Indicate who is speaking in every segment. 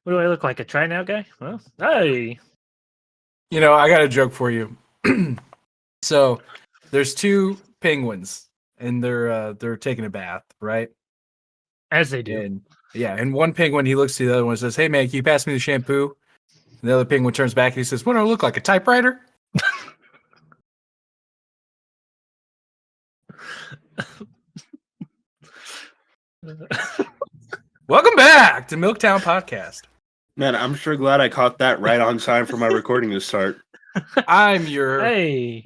Speaker 1: What do I look like? A try now guy? Well, hey.
Speaker 2: You know, I got a joke for you. So there's two penguins and they're taking a bath, right?
Speaker 1: As they do.
Speaker 2: And and one penguin, he looks to the other one and says, "Hey man, can you pass me the shampoo?" And the other penguin turns back and he says, "What do I look like? A typewriter?" Welcome back to Milktown Podcast.
Speaker 3: Man, I'm sure glad I caught that right on time for my recording to start.
Speaker 2: I'm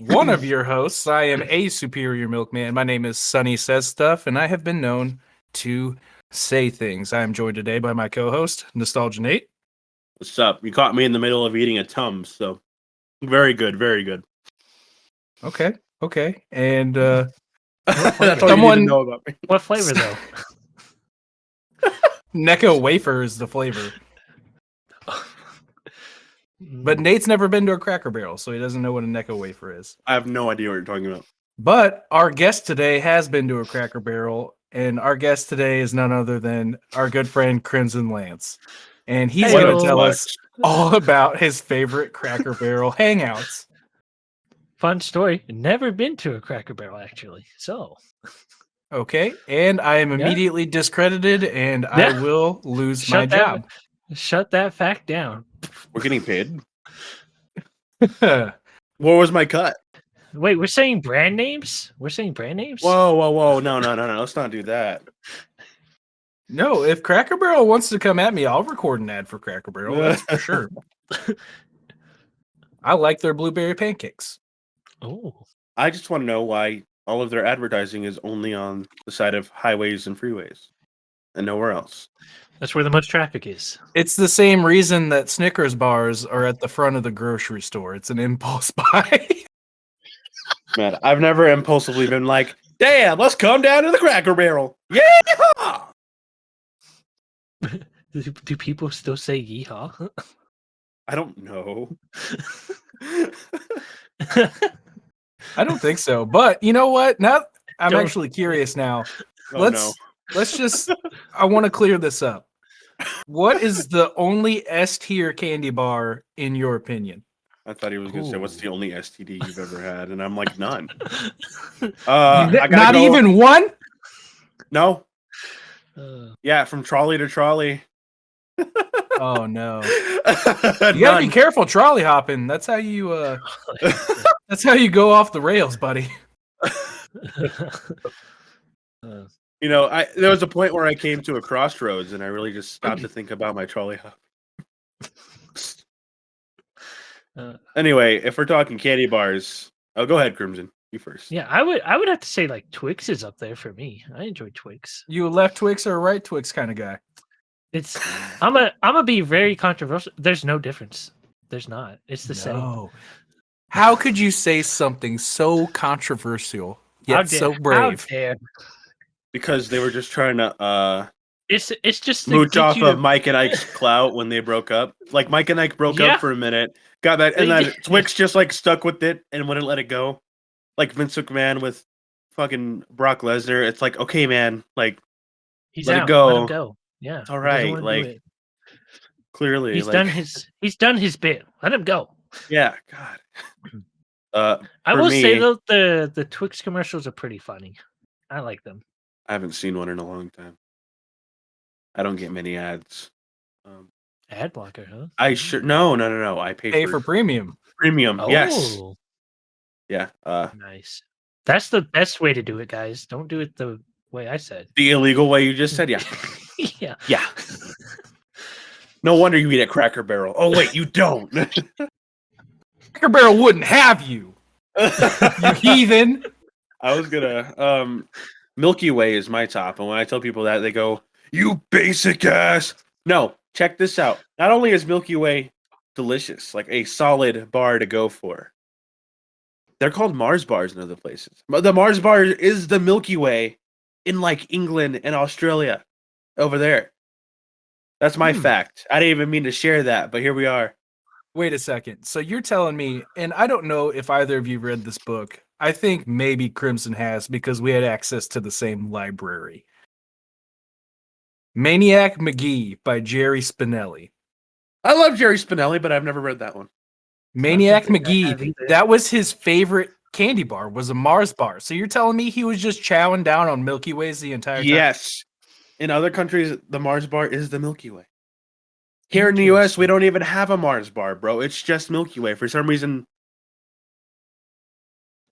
Speaker 2: one of your hosts. I am a superior milkman. My name is Sunny Says Stuff, and I have been known to say things. I am joined today by my co-host, Nostalgia Nate.
Speaker 3: What's up? You caught me in the middle of eating a Tums, so very good, very good.
Speaker 2: Okay. And
Speaker 3: that's all you need to know about me.
Speaker 1: What flavor though?
Speaker 2: Necco wafer is the flavor. But Nate's never been to a Cracker Barrel, so he doesn't know what a Necco wafer is.
Speaker 3: I have no idea what you're talking about.
Speaker 2: But our guest today has been to a Cracker Barrel, and our guest today is none other than our good friend Crimson Lance. And he's going to tell us all about his favorite Cracker Barrel hangouts.
Speaker 1: Fun story. Never been to a Cracker Barrel, actually. So.
Speaker 2: Okay, and I am immediately discredited, and I will lose my job.
Speaker 1: Shut that fact down.
Speaker 3: We're getting paid. What was my cut?
Speaker 1: Wait, we're saying brand names? We're saying brand names?
Speaker 3: Whoa. No. Let's not do that.
Speaker 2: No, if Cracker Barrel wants to come at me, I'll record an ad for Cracker Barrel. That's for sure. I like their blueberry pancakes.
Speaker 1: Oh.
Speaker 3: I just want to know why all of their advertising is only on the side of highways and freeways and nowhere else.
Speaker 1: That's where the most traffic is.
Speaker 2: It's the same reason that Snickers bars are at the front of the grocery store. It's an impulse buy.
Speaker 3: Man, I've never impulsively been like, damn, let's come down to the Cracker Barrel. Yeah!
Speaker 1: Do people still say yeehaw?
Speaker 3: I don't know.
Speaker 2: I don't think so. But you know what? Now I'm actually curious now. Let's just I want to clear this up. What is the only S tier candy bar in your opinion?
Speaker 3: I thought he was going to say, what's the only STD you've ever had? And I'm like, none.
Speaker 2: Not even one?
Speaker 3: No. Yeah, from trolley to trolley.
Speaker 2: Oh, no. You got to be careful trolley hopping. That's how you go off the rails, buddy.
Speaker 3: You know, there was a point where I came to a crossroads and I really just stopped to think about my trolley hop. Anyway, if we're talking candy bars, go ahead, Crimson. You first.
Speaker 1: Yeah, I would have to say like Twix is up there for me. I enjoy Twix.
Speaker 2: You a left Twix or a right Twix kind of guy?
Speaker 1: I'm gonna be very controversial. There's no difference. There's not. It's the same.
Speaker 2: How could you say something so controversial yet so brave?
Speaker 1: How dare.
Speaker 3: Because they were just trying to
Speaker 1: it's just
Speaker 3: mooch off of Mike and Ike's clout when they broke up. Like Mike and Ike broke up for a minute, got that, and then Twix just like stuck with it and wouldn't let it go. Like Vince McMahon with fucking Brock Lesnar. It's like, okay, man, like let it go.
Speaker 1: Let him go. Yeah,
Speaker 3: it's all right. Like clearly,
Speaker 1: he's done his bit. Let him go.
Speaker 3: Yeah, God.
Speaker 1: I will say though, the Twix commercials are pretty funny. I like them.
Speaker 3: I haven't seen one in a long time. I don't get many ads.
Speaker 1: Ad blocker, huh?
Speaker 3: I sure no. I
Speaker 2: pay for premium.
Speaker 3: Premium, yes. Yeah.
Speaker 1: Nice. That's the best way to do it, guys. Don't do it the way I said.
Speaker 3: The illegal way you just said, yeah. Yeah. No wonder you eat at Cracker Barrel. Oh wait, you don't.
Speaker 2: Cracker Barrel wouldn't have you. You heathen.
Speaker 3: I was gonna Milky Way is my top, and when I tell people that, they go, "You basic ass." No, check this out. Not only is Milky Way delicious, like a solid bar to go for, they're called Mars bars in other places. The Mars bar is the Milky Way in like England and Australia over there. That's my fact. I didn't even mean to share that, but here we are.
Speaker 2: Wait a second. So you're telling me, and I don't know if either of you read this book. I think maybe Crimson has because we had access to the same library. Maniac McGee by Jerry Spinelli.
Speaker 3: I love Jerry Spinelli, but I've never read that one.
Speaker 2: Maniac
Speaker 1: I don't think I have
Speaker 2: McGee,
Speaker 1: either.
Speaker 2: that was his favorite candy bar, was a Mars bar. So you're telling me he was just chowing down on Milky Ways the entire time?
Speaker 3: Yes. In other countries, the Mars bar is the Milky Way. Here in the US, we don't even have a Mars bar, bro. It's just Milky Way. For some reason.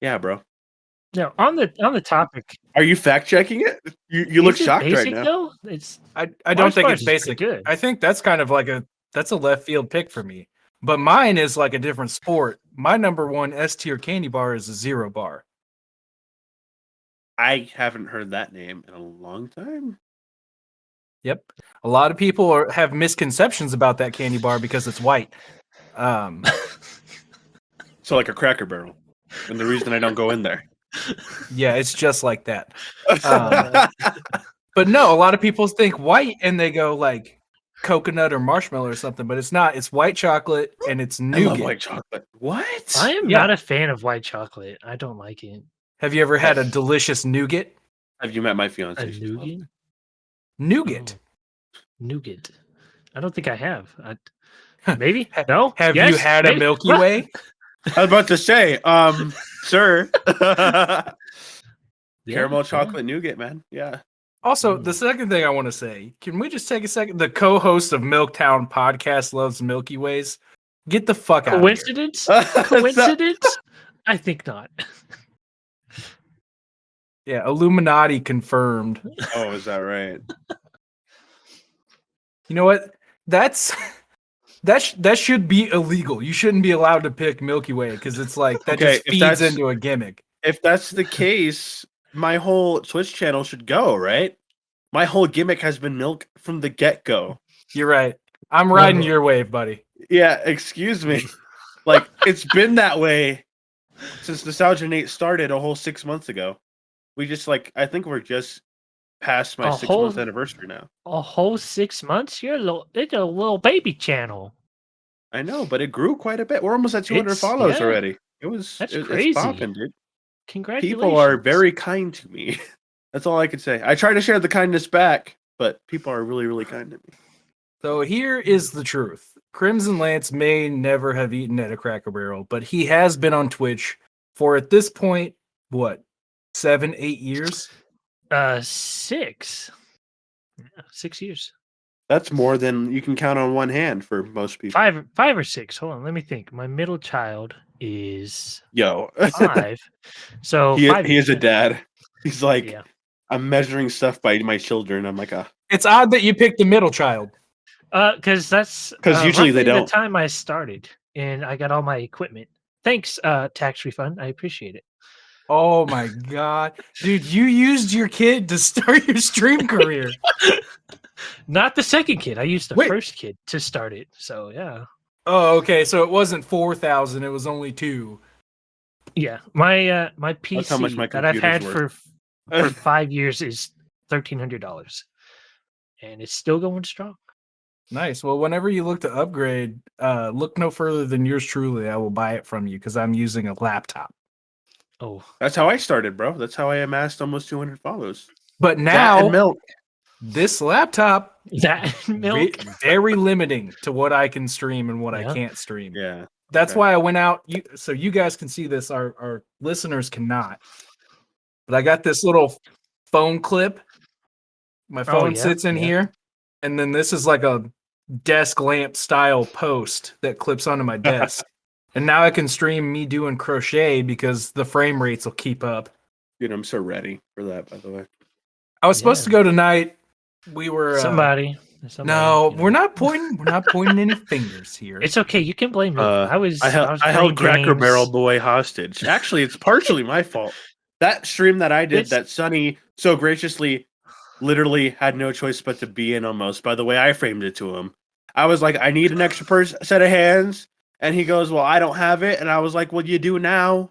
Speaker 3: Yeah, bro.
Speaker 1: No, on the topic.
Speaker 3: Are you fact checking it? You look
Speaker 1: is it
Speaker 3: shocked
Speaker 1: basic,
Speaker 3: right now.
Speaker 1: Though? It's
Speaker 2: I don't
Speaker 1: Mars
Speaker 2: think
Speaker 1: bars
Speaker 2: it's
Speaker 1: is pretty
Speaker 2: basic.
Speaker 1: good.
Speaker 2: I think that's kind of like that's a left field pick for me. But mine is like a different sport. My number one S tier candy bar is a Zero bar.
Speaker 3: I haven't heard that name in a long time.
Speaker 2: Yep. A lot of people have misconceptions about that candy bar because it's white.
Speaker 3: So like a Cracker Barrel. And the reason I don't go in there.
Speaker 2: Yeah, it's just like that. But no, a lot of people think white and they go like coconut or marshmallow or something, but it's not. It's white chocolate and it's
Speaker 3: I
Speaker 2: nougat.
Speaker 3: love white chocolate. What?
Speaker 1: I am
Speaker 2: Yeah.
Speaker 1: not a fan of white chocolate. I don't like it.
Speaker 2: Have you ever had a delicious nougat?
Speaker 3: Have you met my
Speaker 1: A
Speaker 3: fiance? She's
Speaker 1: nougat?
Speaker 3: lovely.
Speaker 2: Nougat.
Speaker 1: Nougat. I don't think I have. Maybe? No?
Speaker 2: Have
Speaker 1: Yes?
Speaker 2: you had a
Speaker 1: Maybe?
Speaker 2: Milky Way?
Speaker 3: I was about to say, sir.
Speaker 1: Yeah,
Speaker 3: Caramel
Speaker 1: yeah.
Speaker 3: chocolate nougat, man. Yeah.
Speaker 2: Also, the second thing I want to say, can we just take a second? The co-host of Milktown Podcast loves Milky Ways. Get the fuck out of here.
Speaker 1: Coincidence? Coincidence? I think not.
Speaker 2: Yeah, Illuminati confirmed.
Speaker 3: Oh, is that right?
Speaker 2: You know what? That should be illegal. You shouldn't be allowed to pick Milky Way because it's like that
Speaker 3: Okay,
Speaker 2: just
Speaker 3: if
Speaker 2: feeds
Speaker 3: that's-
Speaker 2: into a gimmick.
Speaker 3: If that's the case, my whole Twitch channel should go, right? My whole gimmick has been milk from the get-go.
Speaker 2: You're right. I'm riding your wave, buddy.
Speaker 3: Yeah, excuse me. Like, it's been that way since Nostalgia Nate started a whole 6 months ago. We just, like, I think we're just past my 6 month anniversary now.
Speaker 1: A whole 6 months? It's a little baby channel.
Speaker 3: I know, but it grew quite a bit. We're almost at 200
Speaker 1: It's-
Speaker 3: follows
Speaker 1: yeah.
Speaker 3: already. It's
Speaker 1: crazy.
Speaker 3: popping, dude.
Speaker 1: Congratulations.
Speaker 3: People are very kind to me. That's all I can say. I try to share the kindness back, but people are really, really kind to me.
Speaker 2: So here is the truth. Crimson Lance may never have eaten at a Cracker Barrel, but he has been on Twitch for, at this point, what, 7, 8 years?
Speaker 1: 6. Yeah, 6 years.
Speaker 3: That's more than you can count on one hand for most people.
Speaker 1: 5 or 6. Hold on, let me think. My middle child is
Speaker 3: Yo,
Speaker 1: 5. So
Speaker 3: he
Speaker 1: 5
Speaker 3: is a
Speaker 1: years.
Speaker 3: dad. He's like,
Speaker 1: Yeah.
Speaker 3: I'm measuring stuff by my children. I'm like,
Speaker 2: It's odd that you picked the middle child.
Speaker 1: Because that's
Speaker 3: 'Cause usually they
Speaker 1: roughly
Speaker 3: don't.
Speaker 1: the time I started, and I got all my equipment. Thanks, tax refund. I appreciate it.
Speaker 2: Oh my god. Dude, you used your kid to start your stream career.
Speaker 1: Not the second kid. I used the
Speaker 2: Wait.
Speaker 1: first kid to start it. So yeah,
Speaker 2: Oh, okay. So it wasn't 4,000, it was only 2.
Speaker 1: yeah. My my
Speaker 3: That's how much
Speaker 1: PC
Speaker 3: my
Speaker 1: that I've had
Speaker 3: computer's
Speaker 1: for 5 years is $1,300, and it's still going strong.
Speaker 2: Nice. Well, whenever you look to upgrade, look no further than yours truly. I will buy it from you because I'm using a laptop.
Speaker 1: Oh,
Speaker 3: that's how I started, bro. That's how I amassed almost 200 follows.
Speaker 2: But
Speaker 3: That
Speaker 2: now,
Speaker 3: and milk.
Speaker 2: this laptop,
Speaker 1: that milk.
Speaker 2: very limiting to what I can stream and what I
Speaker 1: Yeah.
Speaker 2: can't stream.
Speaker 3: Yeah.
Speaker 2: That's
Speaker 3: Okay.
Speaker 2: why I went out. So you guys can see this. Our listeners cannot. But I got this little phone clip. My phone
Speaker 1: yeah,
Speaker 2: sits in
Speaker 1: yeah.
Speaker 2: here. And then this is like a desk lamp style post that clips onto my desk. And now I can stream me doing crochet because the frame rates will keep up.
Speaker 3: Dude, I'm so ready for that, by the way.
Speaker 2: I was supposed to
Speaker 1: Yeah.
Speaker 2: go tonight. We were
Speaker 1: Somebody.
Speaker 2: No,
Speaker 1: you know.
Speaker 2: we're not pointing. We're not pointing any fingers here.
Speaker 1: It's okay. You can blame me. I was
Speaker 3: I held
Speaker 1: playing
Speaker 3: Cracker
Speaker 1: games.
Speaker 3: Barrel Boy hostage. Actually, it's partially my fault. That stream that I did,
Speaker 1: It's-
Speaker 3: that Sonny so graciously, literally had no choice but to be in almost, by the way I framed it to him. I was like, I need an extra set of hands. And he goes, well, I don't have it. And I was like, well, you do now.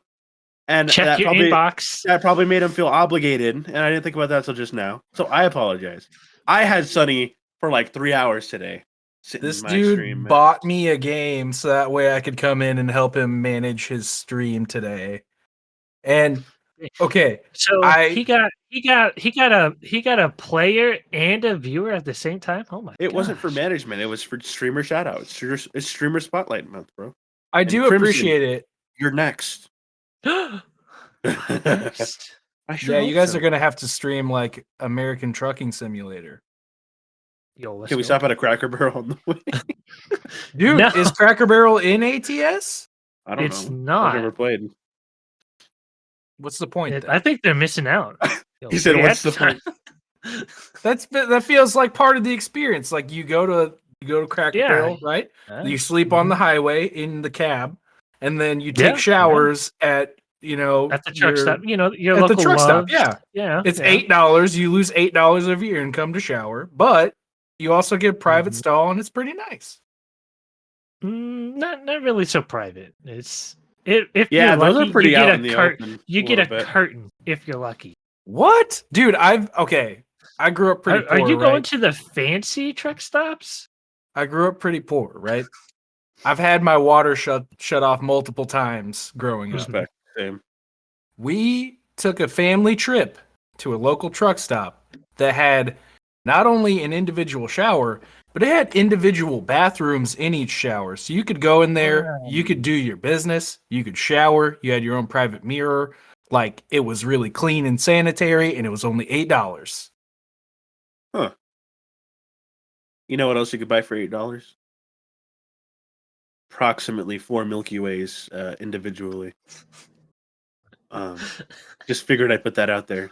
Speaker 3: And
Speaker 1: Check
Speaker 3: that
Speaker 1: your
Speaker 3: probably,
Speaker 1: inbox.
Speaker 3: that probably made him feel obligated. And I didn't think about that till just now. So I apologize. I had Sonny for like 3 hours today. sitting
Speaker 2: This
Speaker 3: in my
Speaker 2: dude
Speaker 3: stream, man.
Speaker 2: bought me a game so that way I could come in and help him manage his stream today. And Okay.
Speaker 1: So
Speaker 2: I-
Speaker 1: he got a player and a viewer at the same time. Oh my!
Speaker 3: It wasn't for
Speaker 1: gosh.
Speaker 3: management. It was for streamer shoutouts. It's streamer spotlight month, bro.
Speaker 2: I do
Speaker 3: Crimson,
Speaker 2: appreciate it.
Speaker 3: You're next.
Speaker 1: Next.
Speaker 3: I sure
Speaker 2: Yeah,
Speaker 3: hope
Speaker 2: you guys
Speaker 3: so.
Speaker 2: are gonna have to stream like American Trucking Simulator.
Speaker 1: Yo, let's
Speaker 3: Can we
Speaker 1: go.
Speaker 3: stop at a Cracker Barrel on the way?
Speaker 2: Dude,
Speaker 1: No.
Speaker 2: is Cracker Barrel in ATS?
Speaker 3: I don't
Speaker 1: It's
Speaker 3: know.
Speaker 1: not.
Speaker 3: I've never played.
Speaker 2: What's the point? Then?
Speaker 1: I think they're missing out. Yo,
Speaker 3: He said,
Speaker 1: we
Speaker 3: "What's
Speaker 1: had
Speaker 3: the point?"
Speaker 2: That feels like part of the experience. Like you go to Cracker
Speaker 1: Yeah.
Speaker 2: Barrel, right? You sleep on the highway in the cab, and then you take
Speaker 1: Yeah,
Speaker 2: showers at
Speaker 1: at the truck
Speaker 2: your-
Speaker 1: stop. You know, your
Speaker 2: at
Speaker 1: local
Speaker 2: the truck stop.
Speaker 1: Love's.
Speaker 2: Yeah,
Speaker 1: Yeah,
Speaker 2: it's
Speaker 1: yeah.
Speaker 2: $8. You lose $8 of your income to shower, but you also get a private
Speaker 1: Mhm.
Speaker 2: stall, and it's pretty nice.
Speaker 1: Not really so private. It's if
Speaker 3: Yeah,
Speaker 1: you're
Speaker 3: those
Speaker 1: lucky,
Speaker 3: are pretty
Speaker 1: you get
Speaker 3: out
Speaker 1: a
Speaker 3: in the
Speaker 1: curtain.
Speaker 3: open.
Speaker 1: You get a
Speaker 3: little bit.
Speaker 1: curtain if you're lucky.
Speaker 2: What, dude? I grew up pretty
Speaker 1: Are
Speaker 2: poor.
Speaker 1: you going
Speaker 2: right?
Speaker 1: to the fancy truck stops?
Speaker 2: I grew up pretty poor, right? I've had my water shut off multiple times growing up.
Speaker 3: Respect. Same.
Speaker 2: We took a family trip to a local truck stop that had not only an individual shower, but it had individual bathrooms in each shower. So you could go in there, you could do your business, you could shower, you had your own private mirror. Like it was really clean and sanitary, and it was only $8.
Speaker 3: You know what else you could buy for $8? Approximately 4 Milky Ways individually. Just figured I'd put that out there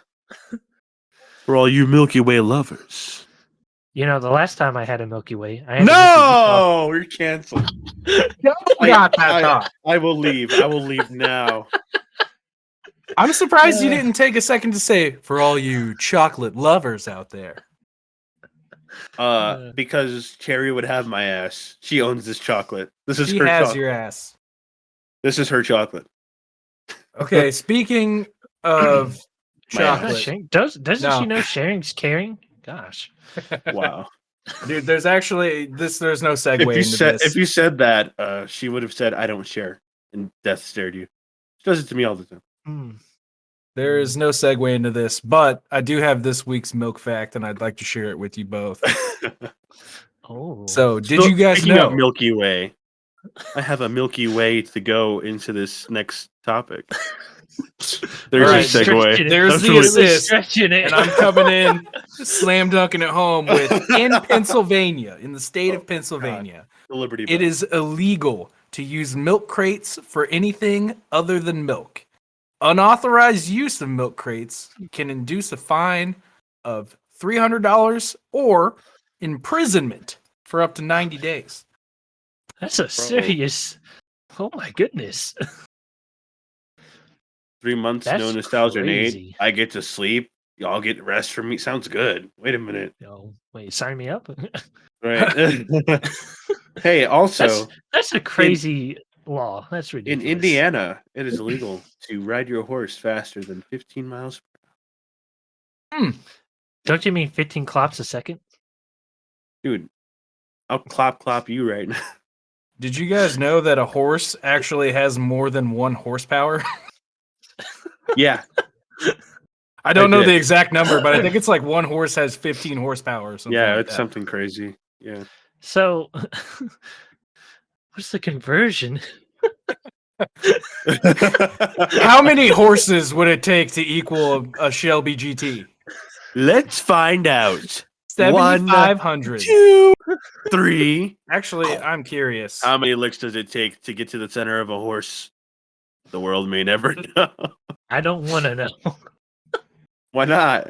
Speaker 3: for all you Milky Way lovers.
Speaker 1: You know, the last time I had a Milky Way, I had
Speaker 3: No, we're canceled.
Speaker 2: Got that thought.
Speaker 3: I will leave. I will leave now.
Speaker 2: I'm surprised you didn't take a second to say, for all you chocolate lovers out there.
Speaker 3: Because Cherry would have my ass. She owns this chocolate. This is
Speaker 2: She
Speaker 3: her
Speaker 2: has
Speaker 3: chocolate.
Speaker 2: your ass.
Speaker 3: This is her chocolate.
Speaker 2: Okay, speaking of
Speaker 3: My
Speaker 2: chocolate,
Speaker 1: sharing. Doesn't
Speaker 2: No.
Speaker 1: she know sharing's caring? Gosh.
Speaker 3: Wow.
Speaker 2: dude, there's actually there's no segue into this.
Speaker 3: If you said that, she would have said, "I don't share," and death stared you. She does it to me all the time.
Speaker 1: Hmm.
Speaker 2: There is no segue into this, but I do have this week's milk fact, and I'd like to share it with you both.
Speaker 1: Oh.
Speaker 2: So, did you guys
Speaker 3: Speaking
Speaker 2: know?
Speaker 3: of Milky Way, I have a Milky Way to go into this next topic. There's
Speaker 2: All right,
Speaker 3: a segue.
Speaker 1: stretching it.
Speaker 2: There's
Speaker 3: That's
Speaker 2: the
Speaker 3: really-
Speaker 2: assist,
Speaker 1: Stretching it.
Speaker 2: and I'm coming in, slam dunking it home with in Pennsylvania, in the state of Pennsylvania.
Speaker 3: The Liberty
Speaker 2: It
Speaker 3: Bell.
Speaker 2: is illegal to use milk crates for anything other than milk. Unauthorized use of milk crates can induce a fine of $300 or imprisonment for up to 90 days.
Speaker 1: That's a serious. Oh my goodness.
Speaker 3: 3 months,
Speaker 1: That's
Speaker 3: no nostalgia,
Speaker 1: crazy.
Speaker 3: Nate. I get to sleep. Y'all get rest from me. Sounds good. Wait a minute.
Speaker 1: Yo, wait, sign me up.
Speaker 3: Right. Hey, also,
Speaker 1: That's a crazy law. That's
Speaker 3: in
Speaker 1: ridiculous.
Speaker 3: Indiana, it is illegal to ride your horse faster than 15 miles.
Speaker 1: Don't you mean 15 clops a second?
Speaker 3: Dude, I'll clop you right now.
Speaker 2: Did you guys know that a horse actually has more than 1 horsepower?
Speaker 3: Yeah.
Speaker 2: I don't
Speaker 3: I
Speaker 2: know
Speaker 3: did.
Speaker 2: the exact number, but I think it's like 1 horse has 15 horsepower or something.
Speaker 3: Yeah,
Speaker 2: like
Speaker 3: it's
Speaker 2: that.
Speaker 3: something crazy. Yeah.
Speaker 1: So, what's the conversion?
Speaker 2: How many horses would it take to equal a Shelby GT?
Speaker 3: Let's find out.
Speaker 2: 7,500.
Speaker 3: 2, 3.
Speaker 2: Actually, I'm curious.
Speaker 3: How many licks does it take to get to the center of a horse? The world may never know.
Speaker 1: I don't want to know.
Speaker 3: Why not?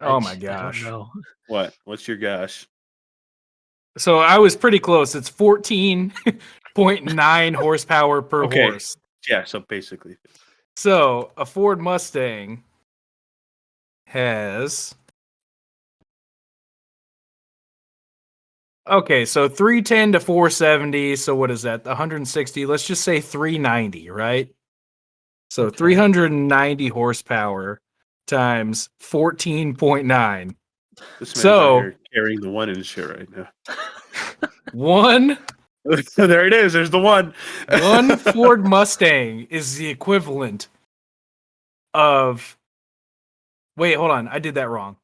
Speaker 2: Oh my
Speaker 1: I don't
Speaker 2: gosh.
Speaker 1: know.
Speaker 3: What? What's your gosh?
Speaker 2: So I was pretty close. It's 14.9 horsepower per
Speaker 3: Okay.
Speaker 2: horse.
Speaker 3: Yeah, so basically.
Speaker 2: So a Ford Mustang has. Okay, so 310 to 470. So what is that? 160. Let's just say 390, right? So
Speaker 1: Okay.
Speaker 2: 390 horsepower times 14.9.
Speaker 3: This man's
Speaker 2: So-
Speaker 3: out here carrying the one and shit right now.
Speaker 2: One
Speaker 3: There it is. There's the one.
Speaker 2: One Ford Mustang is the equivalent of. Wait, hold on. I did that wrong.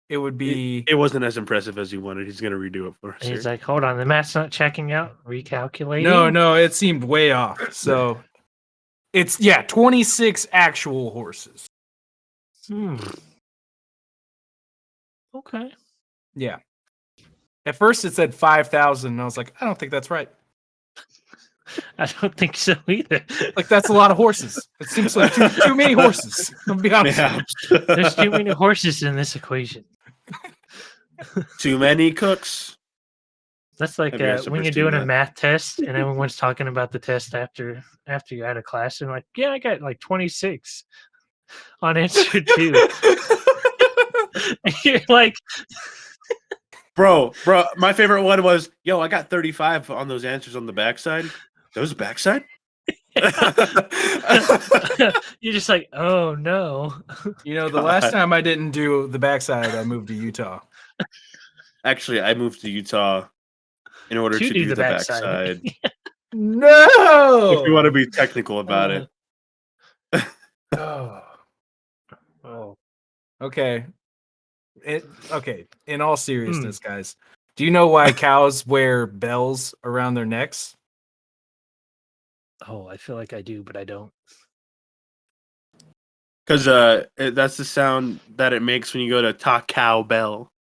Speaker 2: It would be.
Speaker 3: It wasn't as impressive as you wanted. He's gonna redo it for us.
Speaker 1: He's
Speaker 3: here.
Speaker 1: like, hold on, the math's not checking out. Recalculating.
Speaker 2: No, it seemed way off. So it's 26 actual horses.
Speaker 1: Okay.
Speaker 2: Yeah. At first it said 5,000, and I was like, I don't think that's right.
Speaker 1: I don't think so either.
Speaker 2: Like, that's a lot of horses. It seems like too many horses. I'll be honest.
Speaker 3: Yeah.
Speaker 1: There's too many horses in this equation.
Speaker 3: Too many cooks.
Speaker 1: That's like
Speaker 3: Have you guys
Speaker 1: when
Speaker 3: ever
Speaker 1: you're
Speaker 3: seen
Speaker 1: doing a
Speaker 3: that?
Speaker 1: math test and everyone's talking about the test after you're out of class and like, yeah, I got like 26 on answer 2. You're like,
Speaker 3: Bro, my favorite one was, yo, I got 35 on those answers on the backside. Those backside?
Speaker 1: you're just like, oh no.
Speaker 2: The last time I didn't do the backside, I moved to Utah.
Speaker 3: Actually, I moved to Utah in order to do the backside.
Speaker 2: No!
Speaker 3: If you want to be technical about it.
Speaker 1: Oh.
Speaker 2: Okay. Okay. In all seriousness, guys, do you know why cows wear bells around their necks?
Speaker 1: Oh, I feel like I do, but I don't.
Speaker 3: Because that's the sound that it makes when you go to Taco Bell.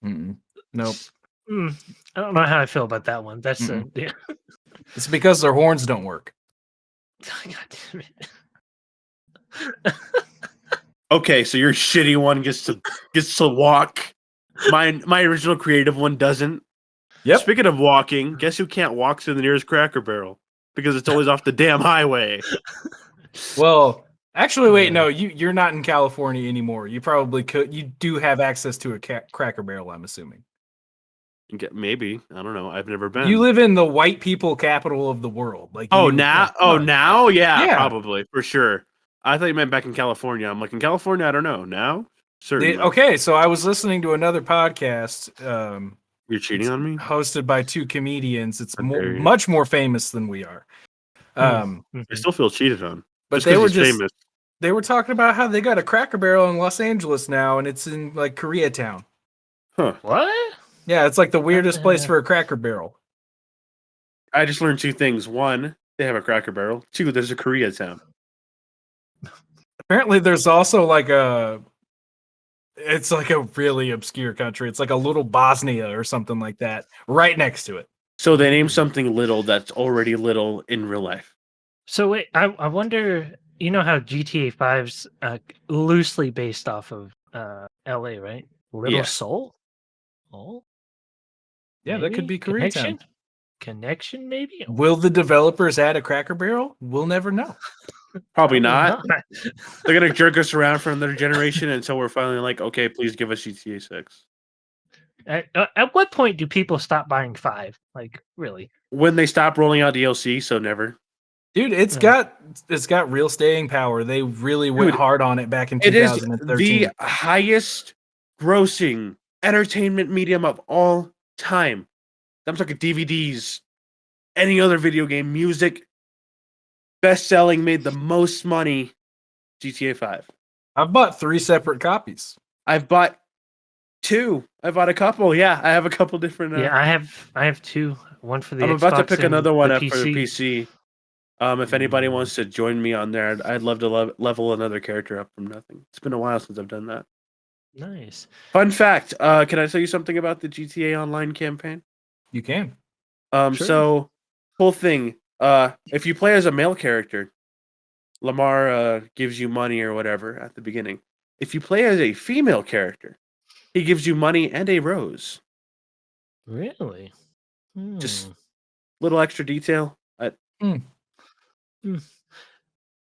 Speaker 2: Nope.
Speaker 1: I don't know how I feel about that one. That's yeah.
Speaker 2: It's because their horns don't work.
Speaker 1: God damn it.
Speaker 3: Okay, so your shitty one gets to walk. My original creative one doesn't.
Speaker 2: Yep.
Speaker 3: Speaking of walking, guess who can't walk to the nearest Cracker Barrel? Because it's always off the damn highway.
Speaker 2: Well, actually, wait, no, you're not in California anymore. You probably could. You do have access to a Cracker Barrel, I'm assuming.
Speaker 3: Maybe. I don't know. I've never been.
Speaker 2: You live in the white people capital of the world. Like,
Speaker 3: now? Yeah,
Speaker 2: Yeah.
Speaker 3: probably, for sure. I thought you meant back in California. I'm like, in California, I don't know. Now? Certainly.
Speaker 2: Okay, so I was listening to another podcast.
Speaker 3: You're cheating on me?
Speaker 2: Hosted by 2 comedians. It's
Speaker 3: How dare you.
Speaker 2: much more famous than we are.
Speaker 3: I still feel cheated on.
Speaker 2: But
Speaker 3: Just
Speaker 2: they
Speaker 3: 'cause
Speaker 2: were
Speaker 3: he's famous.
Speaker 2: they were talking about how they got a Cracker Barrel in Los Angeles now, and it's in like Koreatown.
Speaker 3: Huh.
Speaker 1: What?
Speaker 2: Yeah, it's like the weirdest place for a Cracker Barrel.
Speaker 3: I just learned 2 things. 1, they have a Cracker Barrel. 2, there's a Koreatown.
Speaker 2: Apparently, there's also like it's like a really obscure country. It's like a little Bosnia or something like that, right next to it.
Speaker 3: So they named something little that's already little in real life.
Speaker 1: So wait, I wonder, you know how GTA 5's loosely based off of LA, right? Little
Speaker 3: Yeah.
Speaker 1: Seoul? Oh.
Speaker 2: Yeah, that could be Koreatown.
Speaker 1: Connection, maybe?
Speaker 2: Will the developers add a Cracker Barrel? We'll never know.
Speaker 3: Probably not. They're going to jerk us around for another generation until we're finally like, okay, please give us GTA 6.
Speaker 1: At what point do people stop buying 5? Like, really?
Speaker 3: When they stop rolling out DLC, so never.
Speaker 2: Dude, it's got real staying power. They really went hard on it back in 2013.
Speaker 3: It is the highest grossing entertainment medium of all time. I'm talking DVDs, any other video game, music, best selling, made the most money. GTA 5.
Speaker 2: I've bought 3 separate copies.
Speaker 3: I've bought 2. I bought a couple. Yeah, I have a couple different.
Speaker 1: Yeah, I have 2. One for the
Speaker 3: I'm
Speaker 1: Xbox
Speaker 3: about to pick
Speaker 1: and
Speaker 3: another one
Speaker 1: the
Speaker 3: up for the PC. If anybody wants to join me on there, I'd love to level another character up from nothing. It's been a while since I've done that.
Speaker 1: Nice.
Speaker 3: Fun fact, can I tell you something about the GTA Online campaign?
Speaker 2: You can.
Speaker 1: Sure.
Speaker 3: So, whole thing, if you play as a male character, Lamar gives you money or whatever at the beginning. If you play as a female character, he gives you money and a rose.
Speaker 1: Really?
Speaker 3: Just little extra detail.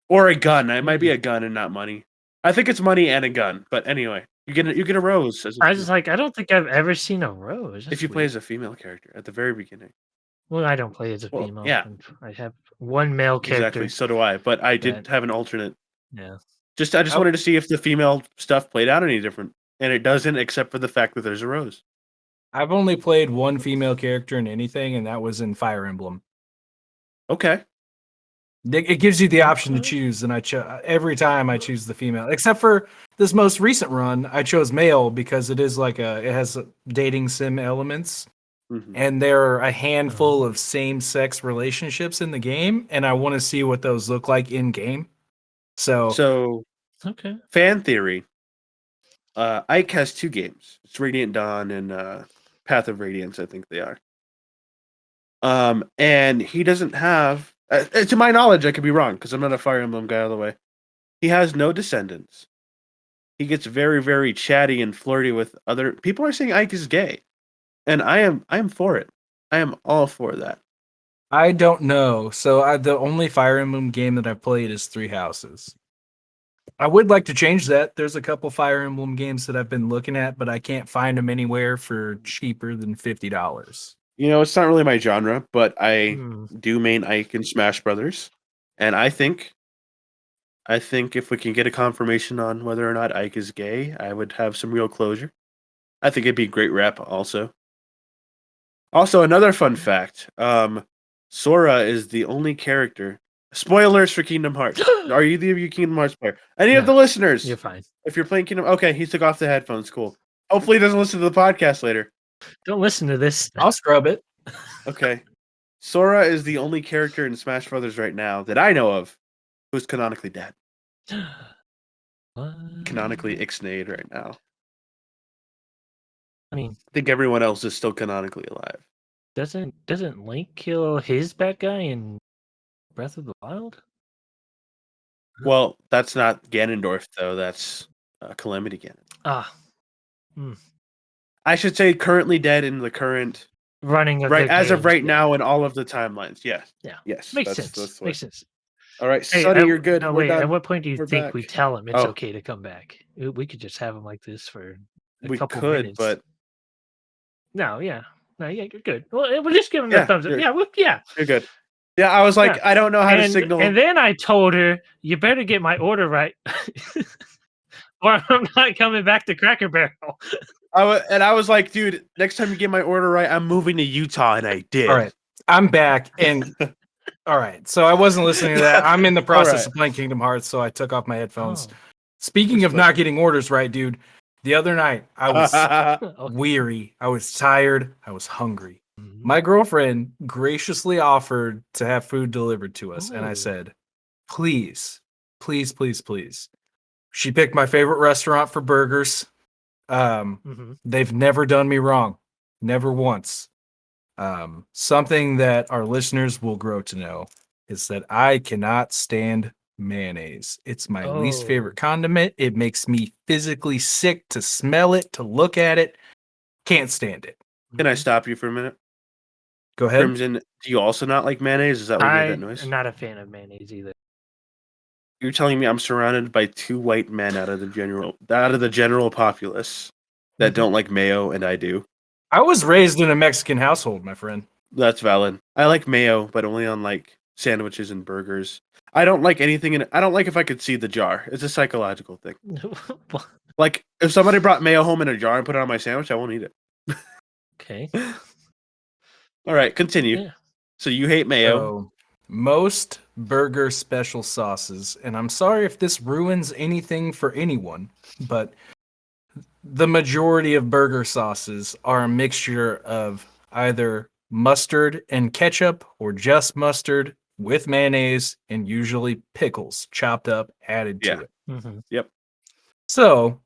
Speaker 3: Or a gun. It might be a gun and not money. I think it's money and a gun. But anyway, you get a rose.
Speaker 1: I was like, I don't think I've ever seen a rose.
Speaker 3: If you play as a female character at the very beginning.
Speaker 1: Well, I don't play as a female.
Speaker 3: Yeah.
Speaker 1: I have one male character.
Speaker 3: Exactly. So do I. But I did have an alternate.
Speaker 1: Yeah.
Speaker 3: I just wanted to see if the female stuff played out any different. And it doesn't, except for the fact that there's a rose.
Speaker 2: I've only played one female character in anything, and that was in Fire Emblem.
Speaker 3: Okay.
Speaker 2: It gives you the option to choose, and every time I choose the female, except for this most recent run, I chose male because it is like it has dating sim elements, and there are a handful of same-sex relationships in the game, and I want to see what those look like in game.
Speaker 3: So
Speaker 1: okay.
Speaker 3: Fan theory. Ike has 2 games. It's Radiant Dawn and Path of Radiance, I think they are. And he doesn't have, to my knowledge, I could be wrong because I'm not a Fire Emblem guy all the way. He has no descendants. He gets very, very chatty and flirty with other people. Are saying Ike is gay, and I am for it. I am all for that.
Speaker 2: I don't know. So the only Fire Emblem game that I've played is Three Houses. I would like to change that. There's a couple Fire Emblem games that I've been looking at, but I can't find them anywhere for cheaper than $50.
Speaker 3: You know, it's not really my genre, but I do main Ike in Smash Brothers, and I think if we can get a confirmation on whether or not Ike is gay, I would have some real closure. I think it'd be a great rep also. Also, another fun fact, Sora is the only character. Spoilers for Kingdom Hearts. Are either of you Kingdom Hearts player? Any of the listeners?
Speaker 1: You're fine.
Speaker 3: If you're playing Kingdom... Okay, he took off the headphones. Cool. Hopefully he doesn't listen to the podcast later.
Speaker 1: Don't listen to this.
Speaker 2: I'll scrub it.
Speaker 3: Okay. Sora is the only character in Smash Brothers right now that I know of who's canonically dead.
Speaker 1: What?
Speaker 3: Canonically ixnayed right now.
Speaker 1: I mean,
Speaker 3: I think everyone else is still canonically alive.
Speaker 1: Doesn't Link kill his bad guy in Breath of the Wild?
Speaker 3: Well, that's not Ganondorf though. That's Calamity Ganon.
Speaker 1: Ah.
Speaker 3: I should say currently dead in the current
Speaker 1: running of
Speaker 3: right
Speaker 1: the
Speaker 3: as of
Speaker 1: games,
Speaker 3: right
Speaker 1: yeah.
Speaker 3: now in all of the timelines. Yes.
Speaker 1: Yeah.
Speaker 3: Yes.
Speaker 1: Makes
Speaker 3: that's
Speaker 1: sense.
Speaker 3: what-
Speaker 1: Makes sense.
Speaker 3: All right,
Speaker 1: Hey,
Speaker 3: Sonny, you're good.
Speaker 1: No,
Speaker 3: We're
Speaker 1: wait.
Speaker 3: done.
Speaker 1: At what point do you
Speaker 3: We're
Speaker 1: think
Speaker 3: back.
Speaker 1: we tell him it's
Speaker 3: Oh.
Speaker 1: okay to come back? We could just have him like this for a
Speaker 3: We
Speaker 1: couple
Speaker 3: could,
Speaker 1: minutes.
Speaker 3: but
Speaker 1: No, yeah, you're good. Well, we'll just give him
Speaker 3: Yeah,
Speaker 1: the thumbs up.
Speaker 3: you're-
Speaker 1: Yeah.
Speaker 3: you're good. Yeah, I was like,
Speaker 1: Yeah.
Speaker 3: I don't know how to signal.
Speaker 1: And then I told her, you better get my order right, or I'm not coming back to Cracker Barrel.
Speaker 3: I was like, dude, next time you get my order right, I'm moving to Utah, and I did.
Speaker 2: All right, I'm back, and all right. So I wasn't listening to that. I'm in the process of playing Kingdom Hearts, so I took off my headphones.
Speaker 1: Oh.
Speaker 2: Speaking of not getting orders right, dude, the other night I was
Speaker 1: Okay.
Speaker 2: weary. I was tired. I was hungry.
Speaker 1: Mhm.
Speaker 2: My girlfriend graciously offered to have food delivered to us, and I
Speaker 1: Ooh.
Speaker 2: said, please, please, please, please. She picked my favorite restaurant for burgers. They've never done me wrong. Never once. Something that our listeners will grow to know is that I cannot stand mayonnaise. It's my least favorite condiment. It makes me physically sick to smell it, to look at it. Can't stand it.
Speaker 3: Can I stop you for a minute?
Speaker 2: Go ahead.
Speaker 3: Crimson, do you also not like mayonnaise? Is that what made that
Speaker 1: I'm
Speaker 3: noise?
Speaker 1: not a fan of mayonnaise either.
Speaker 3: You're telling me I'm surrounded by 2 white men out of the general populace that don't like mayo, and I do.
Speaker 2: I was raised in a Mexican household, my friend.
Speaker 3: That's valid. I like mayo, but only on like sandwiches and burgers. I don't like anything in it. I don't like if I could see the jar. It's a psychological thing. Like if somebody brought mayo home in a jar and put it on my sandwich, I won't eat it.
Speaker 1: Okay.
Speaker 3: All right, continue.
Speaker 1: Yeah.
Speaker 3: So you hate mayo.
Speaker 2: So, most burger special sauces, and I'm sorry if this ruins anything for anyone, but the majority of burger sauces are a mixture of either mustard and ketchup or just mustard with mayonnaise and usually pickles chopped up added to it.
Speaker 3: Yep.
Speaker 2: So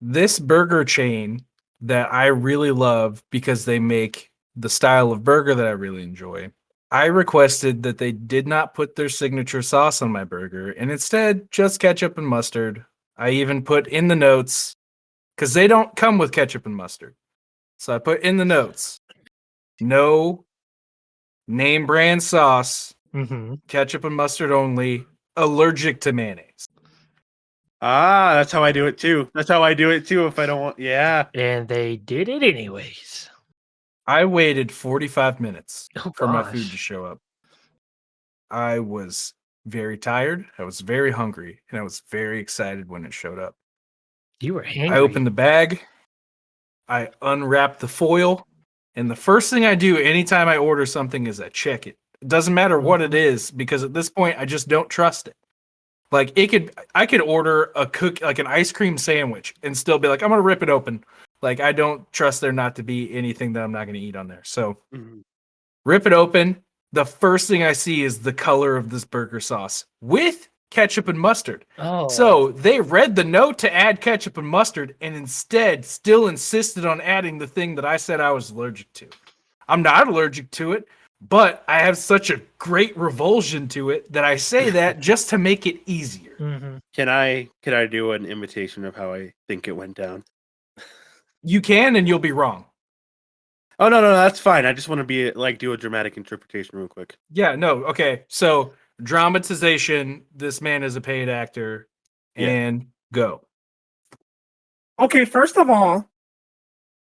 Speaker 2: this burger chain that I really love because they make the style of burger that I really enjoy, I requested that they did not put their signature sauce on my burger and instead just ketchup and mustard. I even put in the notes, because they don't come with ketchup and mustard. So I put in the notes, no name brand sauce, ketchup and mustard only, allergic to mayonnaise.
Speaker 3: Ah, that's how I do it too. That's how I do it too if I don't want. Yeah.
Speaker 1: And they did it anyways.
Speaker 2: I waited 45 minutes for my
Speaker 1: gosh.
Speaker 2: food to show up. I was very tired. I was very hungry. And I was very excited when it showed up.
Speaker 1: You were hangry.
Speaker 2: I opened the bag. I unwrapped the foil. And the first thing I do anytime I order something is I check it. It doesn't matter what it is, because at this point I just don't trust it. Like I could order like an ice cream sandwich and still be like, I'm gonna rip it open. Like I don't trust there not to be anything that I'm not gonna eat on there. So rip it open. The first thing I see is the color of this burger sauce with ketchup and mustard.
Speaker 1: Oh.
Speaker 2: So they read the note to add ketchup and mustard and instead still insisted on adding the thing that I said I was allergic to. I'm not allergic to it, but I have such a great revulsion to it that I say that just to make it easier.
Speaker 1: Mm-hmm.
Speaker 3: Can I do an imitation of how I think it went down?
Speaker 2: You can, and you'll be wrong.
Speaker 3: Oh no, that's fine. I just want to be like do a dramatic interpretation real quick.
Speaker 2: Yeah, no, okay. So dramatization. This man is a paid actor, and go.
Speaker 4: Okay, first of all,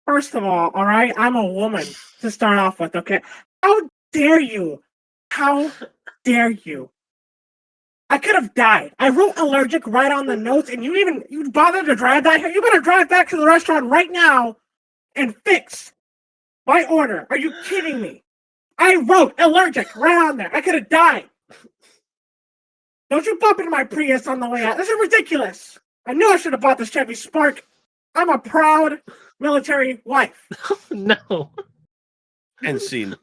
Speaker 4: all right, I'm a woman to start off with, okay? How dare you? How dare you? I could have died. I wrote allergic right on the notes, and you bothered to drive back here? You better drive back to the restaurant right now and fix my order. Are you kidding me? I wrote allergic right on there. I could have died. Don't you bump into my Prius on the way out. This is ridiculous. I knew I should have bought this Chevy Spark. I'm a proud military wife.
Speaker 1: No.
Speaker 3: And scene.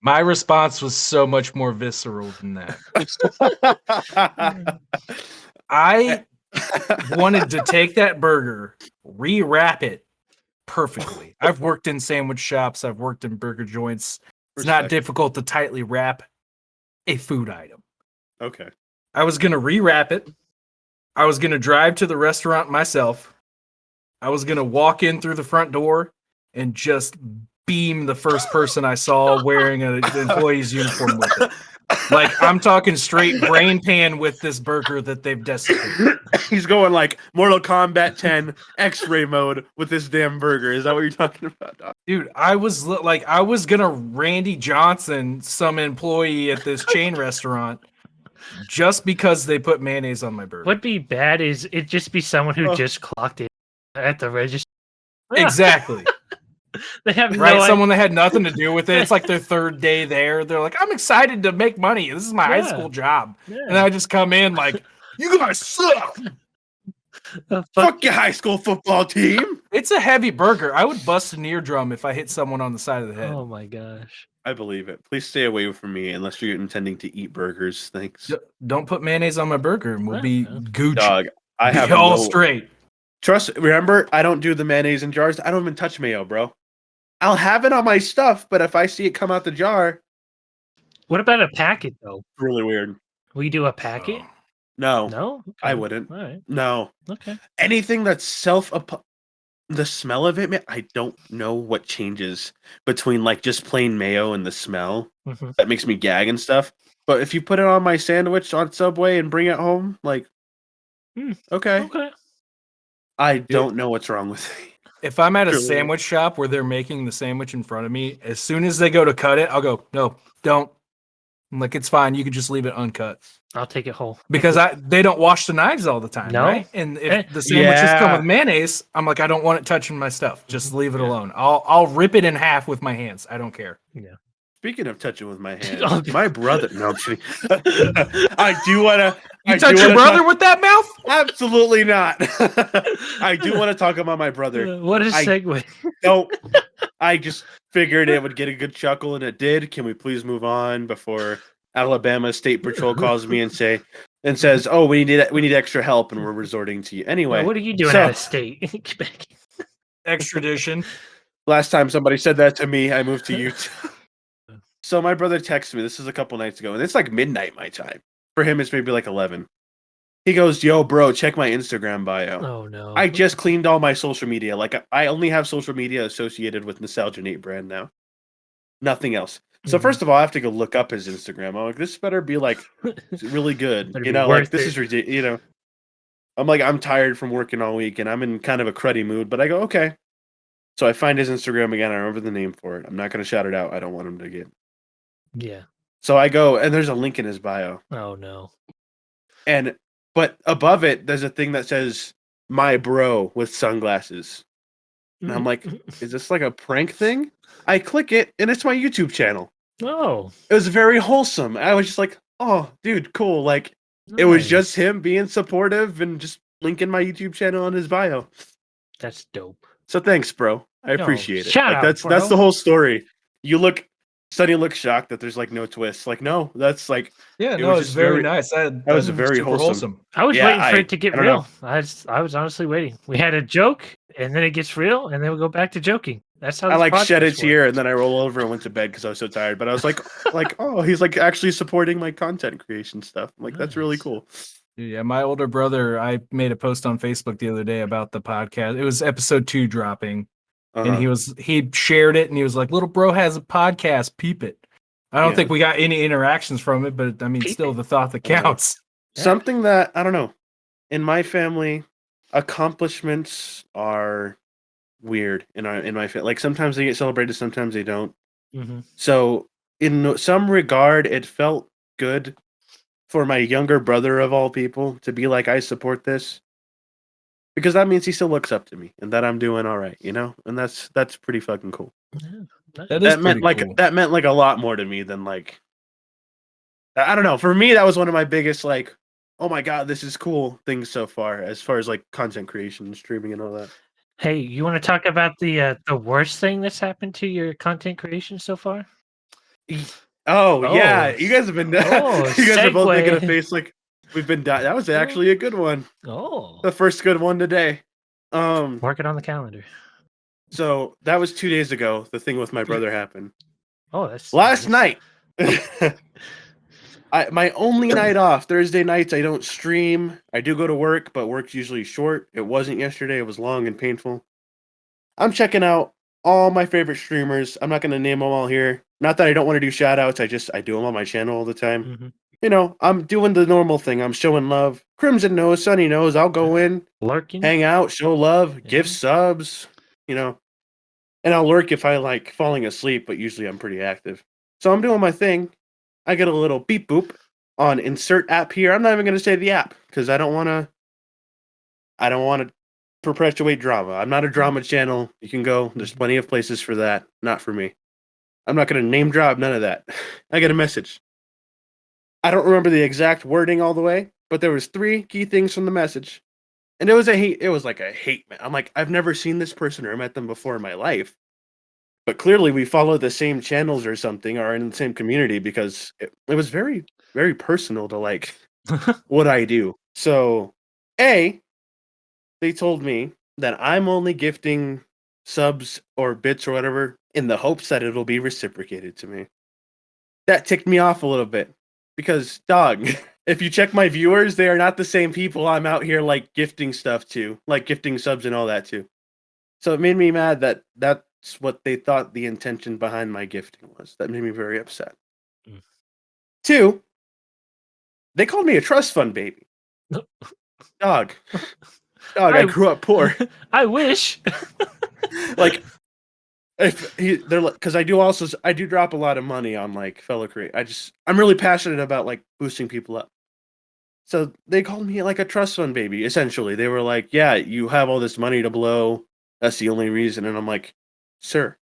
Speaker 2: My response was so much more visceral than that. I wanted to take that burger, rewrap it perfectly. I've worked in sandwich shops. I've worked in burger joints. It's not difficult to tightly wrap a food item.
Speaker 3: Okay.
Speaker 2: I was going to rewrap it. I was going to drive to the restaurant myself. I was going to walk in through the front door and just beam the first person I saw wearing an employee's uniform with it. Like, I'm talking straight brain pan with this burger that they've desecrated.
Speaker 3: He's going like Mortal Kombat 10 X-ray mode with this damn burger. Is that what you're talking about, Doc?
Speaker 2: Dude, I was gonna Randy Johnson some employee at this chain restaurant just because they put mayonnaise on my burger.
Speaker 1: What'd be bad is it just be someone who just clocked it at the register.
Speaker 2: Exactly.
Speaker 1: They have
Speaker 2: someone that had nothing to do with it. It's like their third day there. They're like, I'm excited to make money. This is my high school job. Yeah. And I just come in like, you guys suck.
Speaker 3: Fuck your high school football team.
Speaker 2: It's a heavy burger. I would bust an eardrum if I hit someone on the side of the head.
Speaker 1: Oh my gosh.
Speaker 3: I believe it. Please stay away from me unless you're intending to eat burgers. Thanks.
Speaker 2: Don't put mayonnaise on my burger and we'll be Gucci.
Speaker 3: Dog, I have
Speaker 2: all straight.
Speaker 3: Remember, I don't do the mayonnaise in jars. I don't even touch mayo, bro. I'll have it on my stuff, but if I see it come out the jar.
Speaker 1: What about a packet, though?
Speaker 3: Really weird.
Speaker 1: Will you do a packet?
Speaker 3: No.
Speaker 1: No? Okay.
Speaker 3: I wouldn't.
Speaker 1: All right.
Speaker 3: No.
Speaker 1: Okay.
Speaker 3: Anything that's the smell of it, man, I don't know what changes between like just plain mayo and the smell that makes me gag and stuff. But if you put it on my sandwich on Subway and bring it home, like, okay. I don't know what's wrong with it.
Speaker 2: If I'm at a sandwich shop where they're making the sandwich in front of me, as soon as they go to cut it, I'll go, no, don't. I'm like, it's fine. You can just leave it uncut.
Speaker 1: I'll take it whole.
Speaker 2: Because they don't wash the knives all the time, right? And if the sandwiches come with mayonnaise, I'm like, I don't want it touching my stuff. Just leave it alone. I'll rip it in half with my hands. I don't care.
Speaker 1: Yeah.
Speaker 3: Speaking of touching with my hands, my brother. No, I'm kidding. I do want to.
Speaker 2: You touch your brother with that mouth?
Speaker 3: Absolutely not. I do want to talk about my brother.
Speaker 1: What a segue.
Speaker 3: No, I just figured it would get a good chuckle, and it did. Can we please move on before Alabama State Patrol calls me and says, "Oh, we need extra help, and we're resorting to you." Anyway,
Speaker 1: what are you doing out of state?
Speaker 2: Extradition.
Speaker 3: Last time somebody said that to me, I moved to Utah. So my brother texted me. This is a couple nights ago, and it's like midnight my time. For him, it's maybe like 11. He goes, "Yo, bro, check my Instagram bio."
Speaker 1: Oh no!
Speaker 3: I just cleaned all my social media. Like I only have social media associated with Nostalgia Nate brand now. Nothing else. So first of all, I have to go look up his Instagram. I'm like, this better be like really good. You know, like this is ridiculous. You know, I'm like, I'm tired from working all week, and I'm in kind of a cruddy mood. But I go, okay. So I find his Instagram again. I remember the name for it. I'm not going to shout it out. I don't want him to get.
Speaker 1: Yeah.
Speaker 3: So I go, and there's a link in his bio.
Speaker 1: Oh no.
Speaker 3: But above it, there's a thing that says "my bro" with sunglasses. And I'm like, is this like a prank thing? I click it, and it's my YouTube channel.
Speaker 1: Oh,
Speaker 3: It was very wholesome. I was just like, oh, dude, cool. Like, it was just
Speaker 1: nice.
Speaker 3: him being supportive and just linking my YouTube channel on his bio.
Speaker 1: That's dope.
Speaker 3: So thanks, bro. I
Speaker 1: Yo,
Speaker 3: appreciate it.
Speaker 1: shout
Speaker 3: Like,
Speaker 1: out,
Speaker 3: that's
Speaker 1: bro.
Speaker 3: the whole story. Sonny looks shocked that there's like no twist. Like, no, that's like,
Speaker 2: Yeah,
Speaker 3: it
Speaker 2: no,
Speaker 3: was
Speaker 2: it's
Speaker 3: just
Speaker 2: very nice.
Speaker 3: that was very
Speaker 2: super
Speaker 3: wholesome.
Speaker 1: I was
Speaker 3: Yeah,
Speaker 1: waiting for it to get
Speaker 3: I don't know.
Speaker 1: real. I was honestly waiting. We had a joke, and then it gets real, and then we go back to joking. That's how
Speaker 3: I
Speaker 1: this
Speaker 3: like shed a
Speaker 1: podcast
Speaker 3: tear
Speaker 1: works.
Speaker 3: and then I roll over and went to bed because I was so tired. But I was like, oh, he's like actually supporting my content creation stuff. I'm like, that's really
Speaker 1: Nice.
Speaker 3: cool.
Speaker 2: Yeah, my older brother, I made a post on Facebook the other day about the podcast. It was episode 2 dropping. And he shared it and he was like, little bro has a podcast, peep it. I don't think we got any interactions from it, but I mean, still the thought that counts.
Speaker 3: Something that I don't know. In my family, accomplishments are weird in my family. Like sometimes they get celebrated, sometimes they don't.
Speaker 1: Mm-hmm.
Speaker 3: So in some regard, it felt good for my younger brother of all people to be like, I support this. Because that means he still looks up to me and that I'm doing all right, you know? And that's pretty fucking cool.
Speaker 1: Yeah,
Speaker 3: That meant like a lot more to me than like I don't know. For me, that was one of my biggest like, oh my god, this is cool things so far, as far as like content creation, streaming, and all that.
Speaker 1: Hey, you want to talk about the worst thing that's happened to your content creation so far?
Speaker 3: Oh yeah, you guys have been. You guys are both making a
Speaker 1: segue.
Speaker 3: face like we've been. That was actually a good one.
Speaker 1: Oh,
Speaker 3: The first good one today.
Speaker 1: mark it on the calendar.
Speaker 3: So that was 2 days ago. The thing with my brother happened.
Speaker 1: Oh, that's
Speaker 3: Last
Speaker 1: nice.
Speaker 3: night. My only night off. Thursday nights I don't stream. I do go to work, but work's usually short. It wasn't yesterday. It was long and painful. I'm checking out all my favorite streamers. I'm not going to name them all here. Not that I don't want to do shout outs. I do them on my channel all the time.
Speaker 1: Mm-hmm.
Speaker 3: You know, I'm doing the normal thing. I'm showing love. Crimson knows, Sunny knows. I'll go in,
Speaker 1: Lurking,
Speaker 3: hang out, show love, give subs, you know. And I'll lurk if I like falling asleep, but usually I'm pretty active. So I'm doing my thing. I get a little beep boop on insert app here. I'm not even going to say the app because I don't want to perpetuate drama. I'm not a drama channel. You can go. There's plenty of places for that. Not for me. I'm not going to name drop, none of that. I get a message. I don't remember the exact wording all the way, but there was 3 key things from the message. And it was like a hate, man. I'm like, I've never seen this person or met them before in my life. But clearly we follow the same channels or something, or in the same community, because it was very, very personal to like what I do. So, they told me that I'm only gifting subs or bits or whatever in the hopes that it'll be reciprocated to me. That ticked me off a little bit because, dog, if you check my viewers, they are not the same people I'm out here like gifting stuff to, like gifting subs and all that to. So it made me mad that that's what they thought the intention behind my gifting was. That made me very upset. 2, they called me a trust fund baby. Dog, I grew up poor.
Speaker 1: I wish.
Speaker 3: Like, they're like, because I do drop a lot of money on like fellow create. I'm really passionate about like boosting people up. So they called me like a trust fund baby. Essentially, they were like, "Yeah, you have all this money to blow. That's the only reason." And I'm like, "Sir,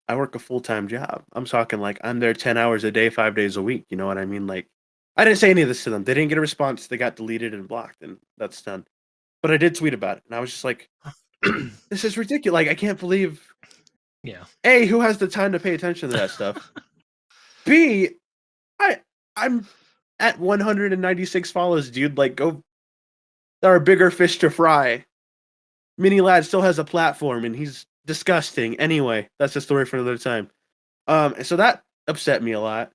Speaker 3: I work a full-time job. I'm talking like I'm there 10 hours a day, 5 days a week. You know what I mean? Like, I didn't say any of this to them. They didn't get a response. They got deleted and blocked, and that's done. But I did tweet about it, and I was just like, this is ridiculous. Like, I can't believe.
Speaker 1: Yeah.
Speaker 3: A, who has the time to pay attention to that stuff? B, I'm at 196 follows, dude. Like, go. There are bigger fish to fry. Mini Lad still has a platform, and he's disgusting. Anyway, that's a story for another time. So that upset me a lot.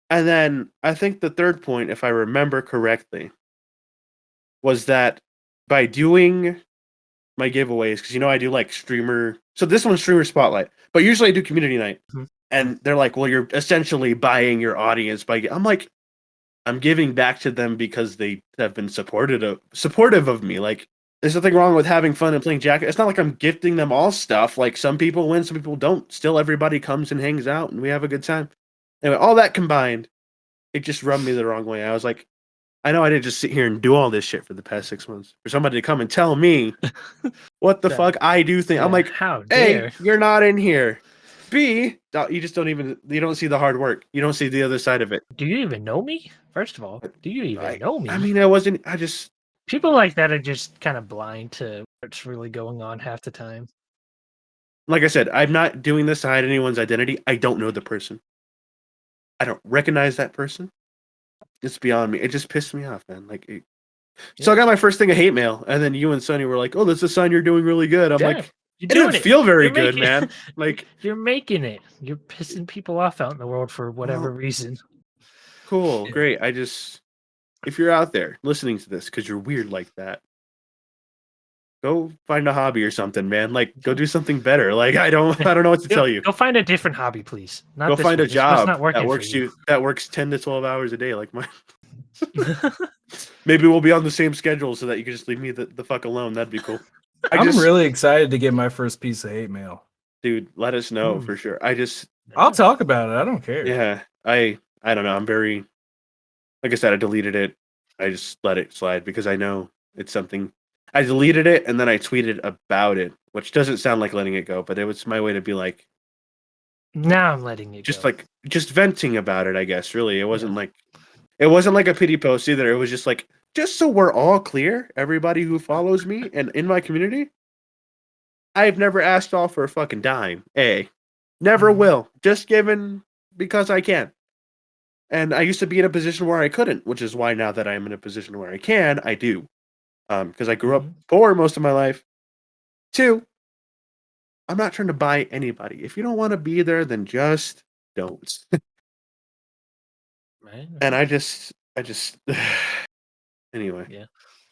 Speaker 3: And then I think the third point, if I remember correctly, was that by doing my giveaways, because I do like streamer. So this one's streamer spotlight, but usually I do community night, and they're like, "Well, you're essentially buying your audience by." I'm like, I'm giving back to them because they have been supportive of me. Like, there's nothing wrong with having fun and playing Jacket. It's not like I'm gifting them all stuff. Like, some people win, some people don't. Still, everybody comes and hangs out, and we have a good time. Anyway, all that combined, it just rubbed me the wrong way. I was like, I know I didn't just sit here and do all this shit for the past 6 months. For somebody to come and tell me what the fuck I do think. I'm like,
Speaker 1: how
Speaker 3: hey,
Speaker 1: dare.
Speaker 3: you're not in here. B, you just you don't see the hard work. You don't see the other side of it.
Speaker 1: Do you even know me? First of all, do you even know me?
Speaker 3: I mean, I just
Speaker 1: people like that are just kind of blind to what's really going on half the time.
Speaker 3: like I said, I'm not doing this to hide anyone's identity. I don't know the person. I don't recognize that person. It's beyond me. It just pissed me off, man. Like, so I got my first thing of hate mail, and then you and Sonny were like, "Oh, that's a sign you're doing really good." I'm like, it didn't feel very good, man. Like,
Speaker 1: you're making it. You're pissing people off out in the world for whatever reason.
Speaker 3: Cool, great. If you're out there listening to this because you're weird like that, go find a hobby or something, man. Like, go do something better. Like, I don't know what to tell you.
Speaker 1: Go find a different hobby, please.
Speaker 3: Go find a job
Speaker 1: that
Speaker 3: works 10 to 12 hours a day, like mine. Maybe we'll be on the same schedule so that you can just leave me the fuck alone. That'd be cool.
Speaker 2: I'm really excited to get my first piece of hate mail.
Speaker 3: Dude, let us know for sure.
Speaker 2: I'll talk about it. I don't care.
Speaker 3: Yeah, I don't know. I'm very, like I said, I deleted it. I just let it slide because I know it's something. I deleted it and then I tweeted about it, which doesn't sound like letting it go, but it was my way to be like,
Speaker 1: now I'm letting it
Speaker 3: just
Speaker 1: go.
Speaker 3: like just venting about it, I guess. Really, it wasn't like a pity post either. It was just like, just so we're all clear, everybody who follows me and in my community, I've never asked all for a fucking dime. Never will. Just given because I can. And I used to be in a position where I couldn't, which is why now that I'm in a position where I can, I do. Because I grew up poor most of my life. 2, I'm not trying to buy anybody. If you don't want to be there, then just don't.
Speaker 1: Right.
Speaker 3: And I just anyway.
Speaker 1: Yeah.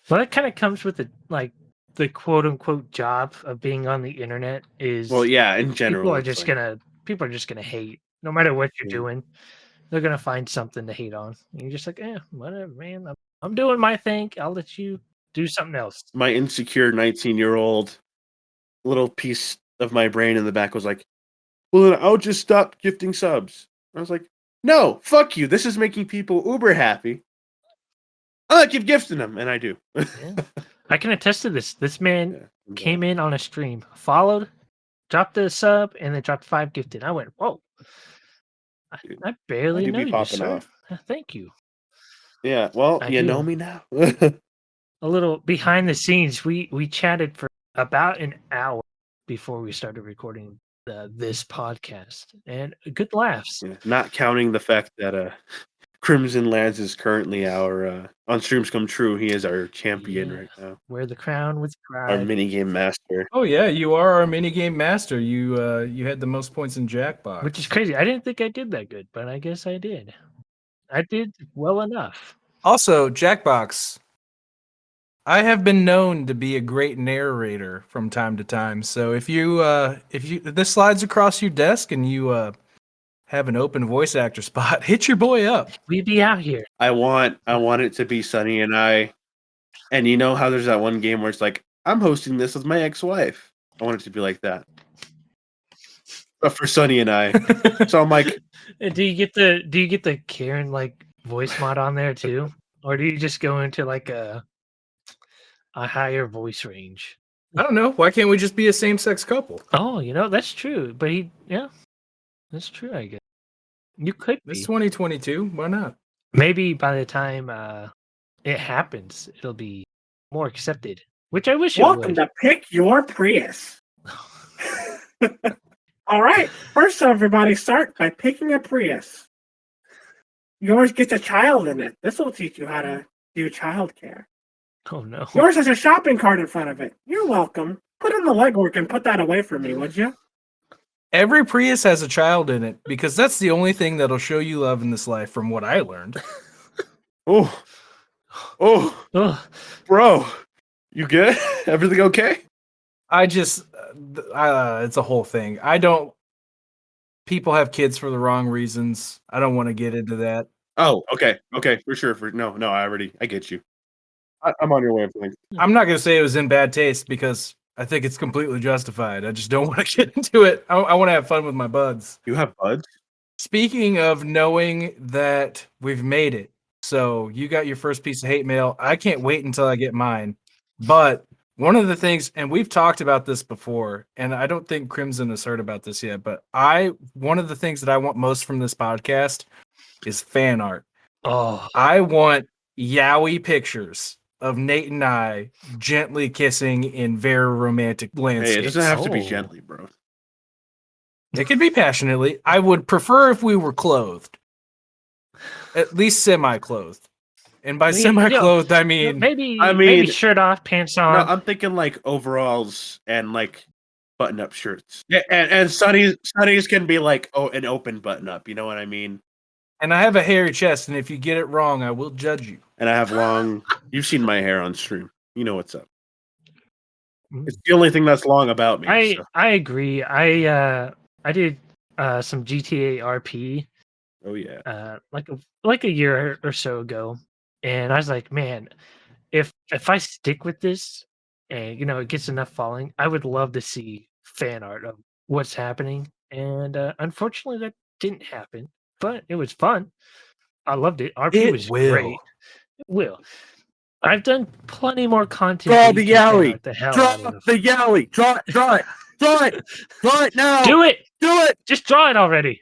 Speaker 1: Well, that kind of comes with the quote unquote job of being on the internet is.
Speaker 3: Well, yeah, in general.
Speaker 1: People are just gonna hate. No matter what you're doing, they're gonna find something to hate on. And you're just like, whatever, man. I'm doing my thing. I'll let you do something else.
Speaker 3: My insecure 19-year-old little piece of my brain in the back was like, well, then I'll just stop gifting subs. I was like, no, fuck you. This is making people uber happy. I'll keep gifting them, and I do.
Speaker 1: I can attest to this. This man came in on a stream, followed, dropped a sub, and then dropped 5 gifted. I went, whoa. I barely know you, sir. Thank you.
Speaker 3: Yeah, well, you know me now.
Speaker 1: A little behind the scenes, we chatted for about an hour before we started recording this podcast, and good laughs.
Speaker 3: Yeah, not counting the fact that Crimson Lads is currently our on Streams Come True. He is our champion right now.
Speaker 1: Wear the crown with pride.
Speaker 3: Our minigame master.
Speaker 2: Oh yeah, you are our minigame master. You had the most points in Jackbox,
Speaker 1: which is crazy. I didn't think I did that good, but I guess I did. I did well enough.
Speaker 2: Also, Jackbox, I have been known to be a great narrator from time to time. So if this slides across your desk and you have an open voice actor spot, hit your boy up.
Speaker 1: We be out here.
Speaker 3: I want it to be Sonny and I. And you know how there's that one game where it's like, I'm hosting this with my ex-wife. I want it to be like that. But for Sonny and I. So I'm like,
Speaker 1: do you get the Karen like voice mod on there too? Or do you just go into like a higher voice range?
Speaker 2: I don't know. Why can't we just be a same-sex couple?
Speaker 1: Oh, that's true. But that's true, I guess. You could be.
Speaker 2: It's 2022. Why not?
Speaker 1: Maybe by the time it happens, it'll be more accepted. Which I wish it would.
Speaker 4: Welcome to Pick Your Prius. All right. First, everybody start by picking a Prius. Yours gets a child in it. This will teach you how to do childcare.
Speaker 1: Oh, no.
Speaker 4: Yours has a shopping cart in front of it. You're welcome. Put in the legwork and put that away from me, would you?
Speaker 2: Every Prius has a child in it because that's the only thing that'll show you love in this life from what I learned.
Speaker 3: Oh, bro, you good? Everything okay?
Speaker 2: It's a whole thing. People have kids for the wrong reasons. I don't want to get into that.
Speaker 3: Oh, okay, for sure. I get you. I'm on your way of things.
Speaker 2: I'm not going to say it was in bad taste because I think it's completely justified. I just don't want to get into it. I want to have fun with my buds.
Speaker 3: You have buds?
Speaker 2: Speaking of knowing that we've made it, so you got your first piece of hate mail. I can't wait until I get mine. But One of the things, and we've talked about this before, and I don't think Crimson has heard about this yet, but one of the things that I want most from this podcast is fan art.
Speaker 1: Oh,
Speaker 2: I want yaoi pictures of Nate and I gently kissing in very romantic landscapes.
Speaker 3: Hey, it doesn't have to be gently, bro.
Speaker 2: It could be passionately. I would prefer if we were clothed. At least semi-clothed. And by semi-clothed, I mean...
Speaker 1: Maybe shirt off, pants on.
Speaker 3: No, I'm thinking like overalls and like button-up shirts. Yeah, and Sunny's can be like an open button-up. You know what I mean?
Speaker 2: And I have a hairy chest, and if you get it wrong, I will judge you.
Speaker 3: And I have long... You've seen my hair on stream. You know what's up. It's the only thing that's long about me.
Speaker 1: I agree. I did some GTA RP.
Speaker 3: Oh yeah.
Speaker 1: Like a year or so ago, and I was like, man, if I stick with this, and it gets enough following, I would love to see fan art of what's happening. And unfortunately, that didn't happen. But it was fun. I loved it. RP was great. It will. I've done plenty more content.
Speaker 3: Draw the yaoi.
Speaker 1: Draw
Speaker 3: the yaoi. Draw it. Draw it. Draw it now.
Speaker 1: Do it.
Speaker 3: Do it.
Speaker 1: Just draw it already.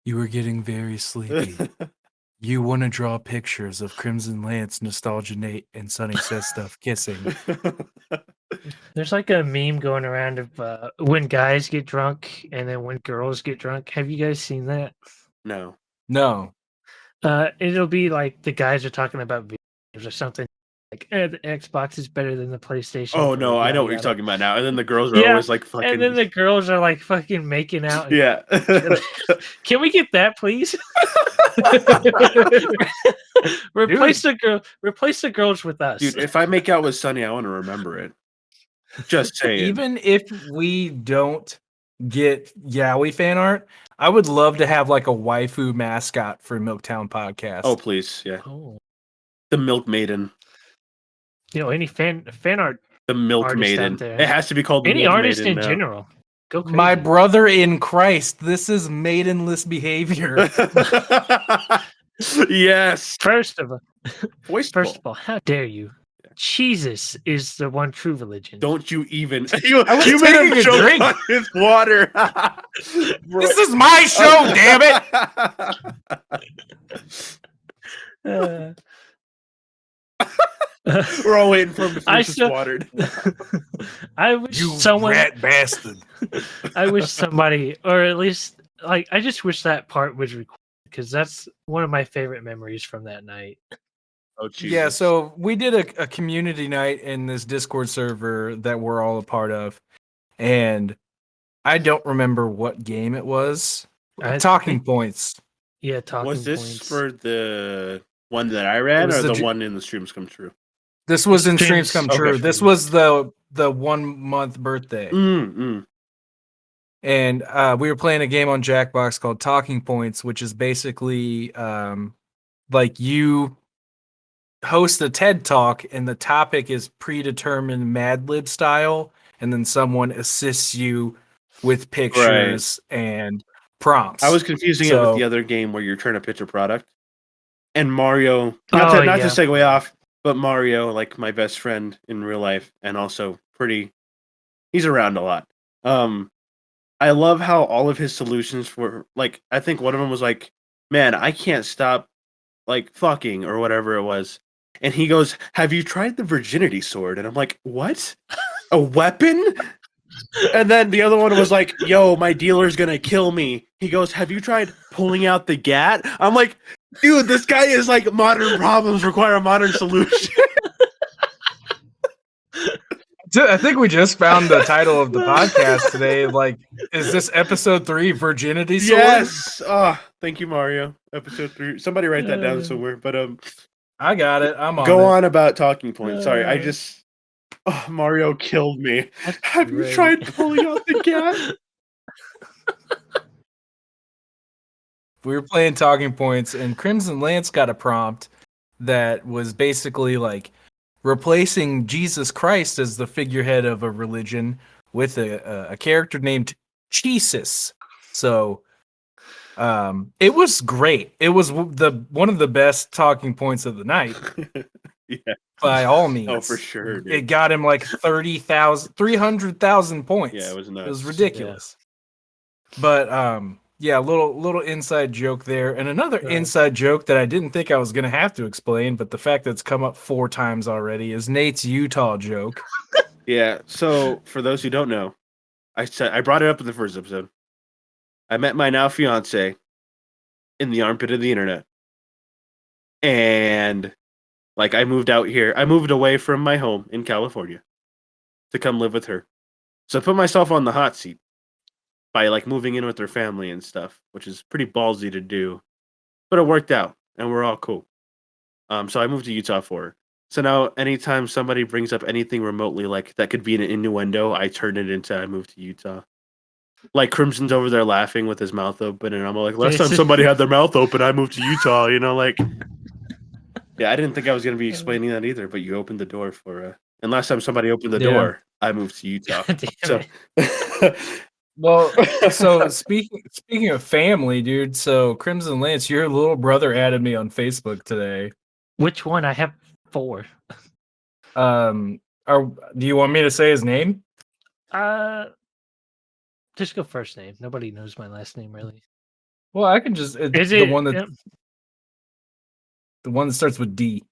Speaker 2: You were getting very sleepy. You want to draw pictures of Crimson Lance, Nostalgia Nate, and Sunny Says Stuff kissing.
Speaker 1: There's like a meme going around of when guys get drunk and then when girls get drunk. Have you guys seen that?
Speaker 3: No.
Speaker 1: It'll be like the guys are talking about video games or something. Like, the Xbox is better than the PlayStation.
Speaker 3: Oh no, I know what you're talking about now. And then the girls are always like fucking.
Speaker 1: And then the girls are like fucking making out.
Speaker 3: Yeah.
Speaker 1: Can we get that, please? Replace the girls with us.
Speaker 3: Dude, if I make out with Sunny, I want to remember it. Just saying.
Speaker 2: Even if we don't get yaoi fan art, I would love to have like a waifu mascot for Milktown Podcast.
Speaker 3: Oh please, yeah.
Speaker 1: Oh.
Speaker 3: The Milk Maiden.
Speaker 1: Any fan art.
Speaker 3: The Milk Maiden. It has to be called the
Speaker 1: any
Speaker 3: Milk
Speaker 1: artist
Speaker 3: Maiden
Speaker 1: in general. Go crazy.
Speaker 2: My brother in Christ, this is maidenless behavior.
Speaker 3: Yes.
Speaker 1: First of all, how dare you? Jesus is the one true religion.
Speaker 3: Don't you even. You made him choke on his water.
Speaker 2: This is my show, damn it.
Speaker 3: We're all waiting for him to finish his water.
Speaker 1: I wish
Speaker 2: rat bastard.
Speaker 1: I wish somebody, or at least, like, I just wish that part was recorded because that's one of my favorite memories from that night.
Speaker 3: Oh, Jesus.
Speaker 2: Yeah, so we did a community night in this Discord server that we're all a part of, and I don't remember what game it was. Talking Points.
Speaker 1: Yeah, Talking Points.
Speaker 3: Was this for the one that I ran, or the one in the Streams Come True?
Speaker 2: This was in Streams Come True. This was the 1 month birthday. And we were playing a game on Jackbox called Talking Points, which is basically like you host a TED Talk and the topic is predetermined Mad Lib style, and then someone assists you with pictures and prompts.
Speaker 3: I was confusing it with the other game where you're trying to pitch a product. And Mario, not to segue off, but Mario, like my best friend in real life, and also he's around a lot. I love how all of his solutions were like, I think one of them was like, man, I can't stop like fucking or whatever it was. And he goes, have you tried the Virginity sword? And I'm like, what? A weapon? And then the other one was like, yo, my dealer's gonna kill me. He goes, have you tried pulling out the gat? I'm like, dude, this guy is like, modern problems require a modern solution.
Speaker 2: I think we just found the title of the podcast today. Like, is this episode 3 Virginity sword?
Speaker 3: Yes. Oh, thank you, Mario. Episode 3. Somebody write that down somewhere. But
Speaker 2: I got it. I'm on.
Speaker 3: Go on about Talking Points. Sorry, I just. Oh, Mario killed me. Have you tried pulling out the gat?
Speaker 2: We were playing Talking Points, and Crimson Lance got a prompt that was basically like replacing Jesus Christ as the figurehead of a religion with a character named Jesus. So it was great. It was one of the best talking points of the night.
Speaker 3: Yeah.
Speaker 2: By all means.
Speaker 3: Oh, for sure. Dude.
Speaker 2: It got him like 300,000 points.
Speaker 3: Yeah, it was nuts.
Speaker 2: It was ridiculous. Yeah. But yeah, little inside joke there. And another inside joke that I didn't think I was gonna have to explain, but the fact that it's come up 4 times already is Nate's Utah joke.
Speaker 3: Yeah, so for those who don't know, I brought it up in the first episode. I met my now fiance in the armpit of the internet. And like I moved out here. I moved away from my home in California to come live with her. So I put myself on the hot seat by like moving in with her family and stuff, which is pretty ballsy to do. But it worked out and we're all cool. So I moved to Utah for her. So now anytime somebody brings up anything remotely like that could be an innuendo, I turn it into I moved to Utah. Like Crimson's over there laughing with his mouth open, and I'm like, last time somebody had their mouth open, I moved to Utah, like. Yeah, I didn't think I was going to be explaining that either, but you opened the door for and last time somebody opened the door, I moved to Utah. So
Speaker 2: well, so speaking of family, dude, so Crimson Lance, your little brother added me on Facebook today.
Speaker 1: Which one? I have 4.
Speaker 2: Do you want me to say his name?
Speaker 1: Just go first name. Nobody knows my last name really.
Speaker 2: Well, I can just the one that starts with D.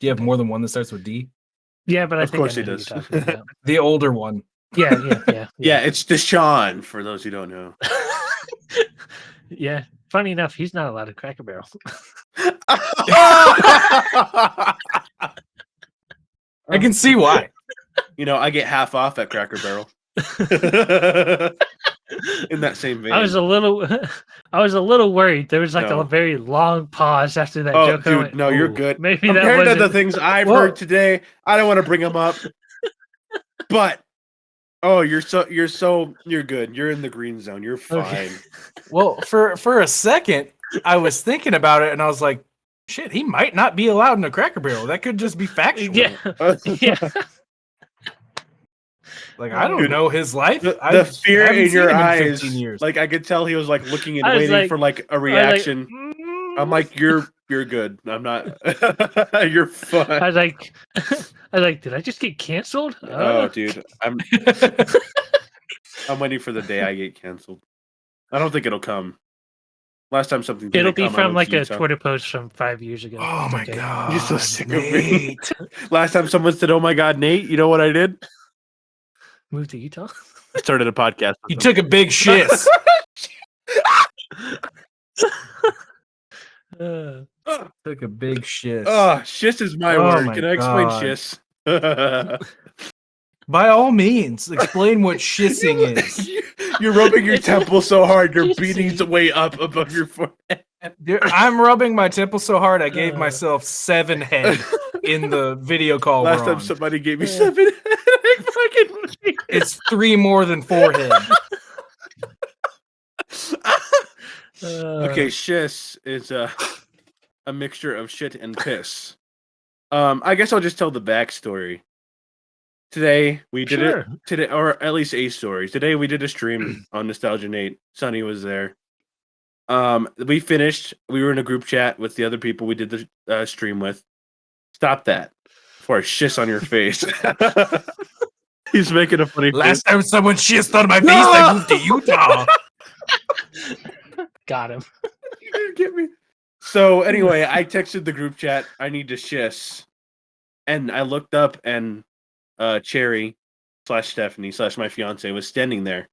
Speaker 2: Do you have more than one that starts with D?
Speaker 1: Yeah, but I think
Speaker 3: course he does.
Speaker 2: The older one.
Speaker 1: Yeah.
Speaker 3: Yeah, it's Deshaun for those who don't know.
Speaker 1: Yeah. Funny enough, he's not allowed to Cracker Barrel.
Speaker 2: I can see why.
Speaker 3: I get half off at Cracker Barrel. In that same vein.
Speaker 1: I was a little worried. There was like a very long pause after that joke.
Speaker 3: Dude, no, you're good.
Speaker 1: Maybe
Speaker 3: compared to the things I've heard today, I don't want to bring them up. But you're good. You're in the green zone. You're fine.
Speaker 1: Okay.
Speaker 2: Well, for a second, I was thinking about it and I was like, shit, he might not be allowed in a Cracker Barrel. That could just be factual.
Speaker 1: Yeah.
Speaker 2: Like, I don't know his life.
Speaker 3: The fear in your eyes. Like, I could tell he was like looking and waiting for like a reaction. I'm like, you're good. I'm not. You're fine.
Speaker 1: I was like, did I just get canceled?
Speaker 3: Oh, dude, I'm waiting for the day I get canceled. I don't think it'll come. Last time something did
Speaker 1: it'll be from like a Twitter post from 5 years ago.
Speaker 2: Oh my god,
Speaker 3: you're so sick of me. Last time someone said, "Oh my god, Nate," you know what I did?
Speaker 1: Moved to Utah.
Speaker 3: I started a podcast.
Speaker 2: You took a big shit. Took a big shit.
Speaker 3: Shiss is my word. Can I explain shiss?
Speaker 2: By all means, explain what shissing is.
Speaker 3: You're rubbing your temple so hard, you're beating its way up above your forehead.
Speaker 2: Dude, I'm rubbing my temple so hard, I gave myself 7 head in the video call.
Speaker 3: Last time somebody gave me 7 head,
Speaker 2: it's 3 more than 4 head.
Speaker 3: Okay, shiss is a mixture of shit and piss. I guess I'll just tell the backstory. Today we did it today, or at least a story. Today we did a stream on Nostalgia Nate. Sonny was there. We finished. We were in a group chat with the other people we did the stream with. Stop that before I shiss on your face. He's making a funny face.
Speaker 2: Last time someone shissed on my face, I moved to Utah.
Speaker 1: Got him.
Speaker 3: You didn't get me. So anyway, I texted the group chat, I need to shiss. And I looked up and Cherry / Stephanie / my fiance was standing there.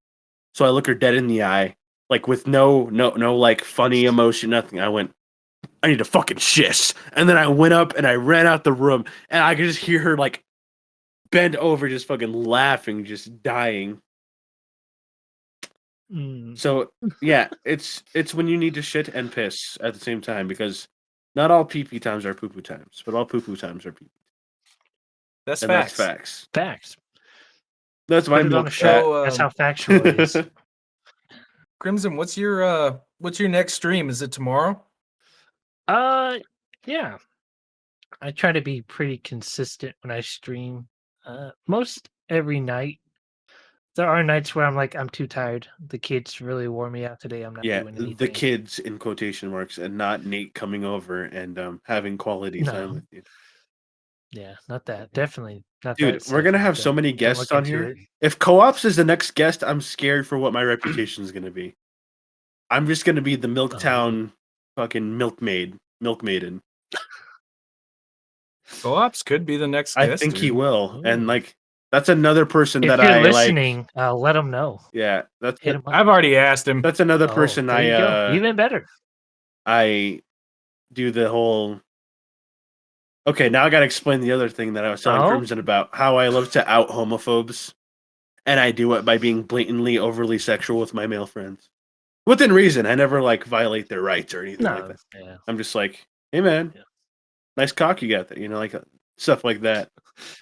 Speaker 3: So I look her dead in the eye, like with no like funny emotion, nothing. I went, I need to fucking shiss. And then I went up and I ran out the room and I could just hear her like bend over, just fucking laughing, just dying. So yeah, it's when you need to shit and piss at the same time, because not all pee-pee times are poo-poo times, but all poo-poo times are pee-pee.
Speaker 2: That's
Speaker 3: and
Speaker 2: facts.
Speaker 3: That's facts.
Speaker 1: Facts.
Speaker 3: That's my milk
Speaker 1: on the show. That's how factual it is.
Speaker 2: Crimson, what's your next stream? Is it tomorrow?
Speaker 1: Yeah. I try to be pretty consistent when I stream. Most every night. there are nights where I'm like, I'm too tired. The kids really wore me out today. I'm not doing anything.
Speaker 3: The kids in quotation marks, and not Nate coming over and having quality time with you.
Speaker 1: Yeah, not that. Definitely not
Speaker 3: Dude,
Speaker 1: that.
Speaker 3: we're gonna have so many guests on here. If Co-ops is the next guest, I'm scared for what my reputation is gonna be. I'm just gonna be the Milktown fucking milk maiden.
Speaker 2: Co-ops could be the next
Speaker 3: I
Speaker 2: guest.
Speaker 3: think he will,
Speaker 1: Ooh.
Speaker 3: and like that's another person
Speaker 1: If
Speaker 3: that
Speaker 1: you're
Speaker 3: I
Speaker 1: listening,
Speaker 3: like.
Speaker 1: let them know.
Speaker 3: Yeah, that's
Speaker 1: Hit 'em up.
Speaker 2: I've already asked him.
Speaker 3: That's another person
Speaker 1: there you go.
Speaker 3: I
Speaker 1: Even better.
Speaker 3: I do the whole. Okay, now I gotta explain the other thing that I was telling Crimson about, how I love to out homophobes, and I do it by being blatantly overly sexual with my male friends. Within reason, I never like violate their rights or anything like that.
Speaker 1: Yeah.
Speaker 3: I'm just like, hey man, nice cock you got there, like stuff like that.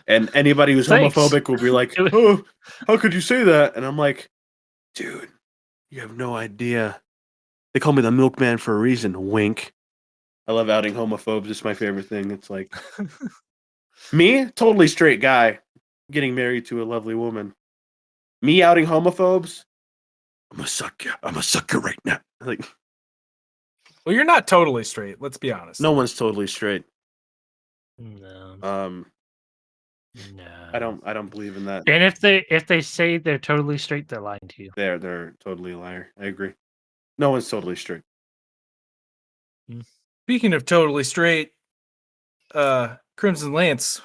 Speaker 3: And anybody who's homophobic will be like, oh, how could you say that? And I'm like, dude, you have no idea. They call me the milkman for a reason. Wink. I love outing homophobes. It's my favorite thing. It's like me, totally straight guy, getting married to a lovely woman. Me outing homophobes. I'm a sucker. I'm a sucker right now. Like,
Speaker 2: well, you're not totally straight. Let's be honest.
Speaker 3: No one's totally straight.
Speaker 1: No.
Speaker 3: No. I don't believe in that.
Speaker 1: And if they say they're totally straight, they're lying to you.
Speaker 3: They're totally a liar. I agree. No one's totally straight.
Speaker 2: Speaking of totally straight, Crimson Lance.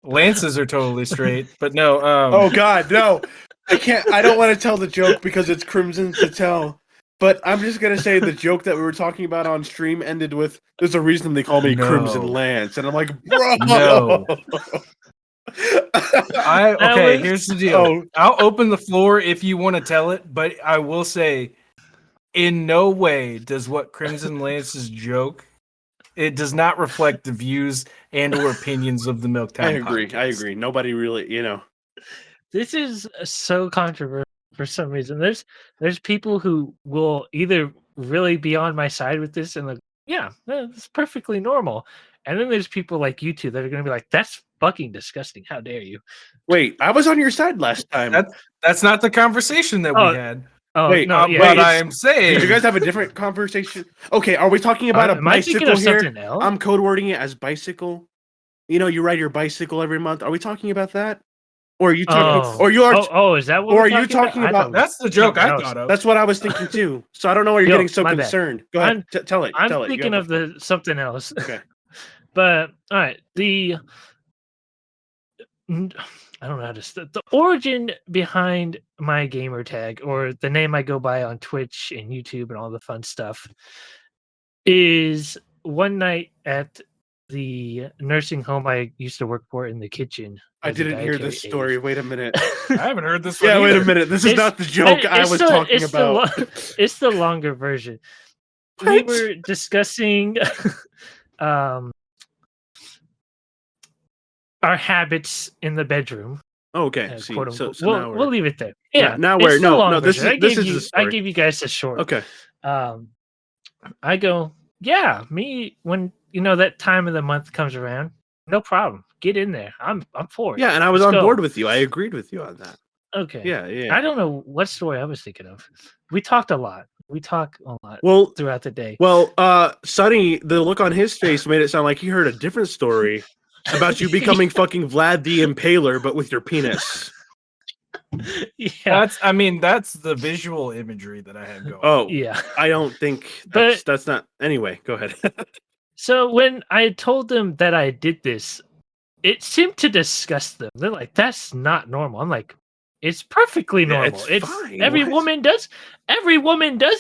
Speaker 2: Lances are totally straight, but no.
Speaker 3: Oh God, no! I can't. I don't want to tell the joke because it's Crimson to tell. But I'm just gonna say the joke that we were talking about on stream ended with, "There's a reason they call me Crimson Lance," and I'm like, bro.
Speaker 2: No. Here's the deal. I'll open the floor if you want to tell it, but I will say, in no way does what Crimson Lance's joke. It does not reflect the views and or opinions of the Milktown Podcast.
Speaker 3: I agree. Nobody really,
Speaker 1: This is so controversial for some reason. There's people who will either really be on my side with this and like, yeah, it's perfectly normal. And then there's people like you two that are going to be like, that's fucking disgusting. How dare you?
Speaker 3: Wait, I was on your side last time.
Speaker 2: That's not the conversation that we had.
Speaker 1: Oh,
Speaker 3: wait,
Speaker 1: no,
Speaker 2: but I am saying.
Speaker 3: Did you guys have a different conversation? Okay, are we talking about a bicycle here? I'm code wording it as bicycle. You ride your bicycle every month. Are we talking about that? Or are you talking? Or you are?
Speaker 1: Oh, is that what?
Speaker 3: Or are you talking about?
Speaker 2: That's the joke I thought of.
Speaker 3: That's what I was thinking too. So I don't know why you're getting so concerned. Go ahead, tell it.
Speaker 1: I'm thinking of something else.
Speaker 3: Okay,
Speaker 1: but all right, I don't know how to the origin behind my gamer tag, or the name I go by on Twitch and YouTube and all the fun stuff, is one night at the nursing home I used to work for in the kitchen.
Speaker 3: I didn't hear this story. Wait a minute.
Speaker 2: I haven't heard this.
Speaker 3: Yeah, wait a minute. This is not the joke I was talking about.
Speaker 1: It's the longer version. We were discussing our habits in the bedroom.
Speaker 3: Oh, okay.
Speaker 1: So we'll leave it there. Yeah.
Speaker 3: Now we're this is the story.
Speaker 1: I gave you guys a short.
Speaker 3: Okay.
Speaker 1: I go, yeah, me when that time of the month comes around, no problem. Get in there. I'm for it.
Speaker 3: Yeah, and I was on board with you. I agreed with you on that.
Speaker 1: Okay.
Speaker 3: Yeah.
Speaker 1: I don't know what story I was thinking of. We talked a lot. Throughout the day.
Speaker 3: Well, Sonny, the look on his face made it sound like he heard a different story about you becoming fucking Vlad the Impaler, but with your penis.
Speaker 1: Yeah,
Speaker 2: that's the visual imagery that I have going.
Speaker 3: Oh,
Speaker 1: yeah.
Speaker 3: I don't think that's not. Anyway, go ahead.
Speaker 1: So when I told them that I did this, it seemed to disgust them. They're like, "That's not normal." I'm like, "It's perfectly normal. It's fine. Every woman does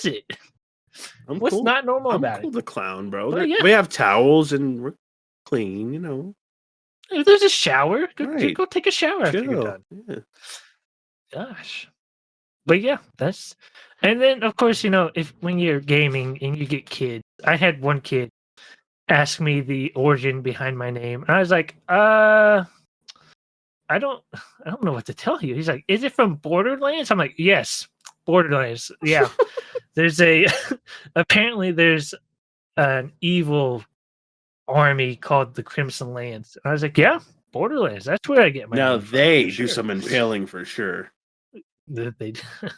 Speaker 1: it." What's cool. Not normal about it?
Speaker 3: The clown, bro. We have towels and we're clean.
Speaker 1: If there's a shower, go take a shower after you're done.
Speaker 3: Yeah.
Speaker 1: Gosh. But yeah, and then of course, when you're gaming and you get kids, I had one kid ask me the origin behind my name, and I was like, I don't know what to tell you. He's like, is it from Borderlands? I'm like, yes, Borderlands. Yeah. Apparently there's an evil army called the Crimson Lance. And I was like, yeah, Borderlands. That's where I get my
Speaker 3: Now
Speaker 1: name from,
Speaker 3: they
Speaker 1: for
Speaker 3: do
Speaker 1: sure.
Speaker 3: some impaling for sure.
Speaker 1: They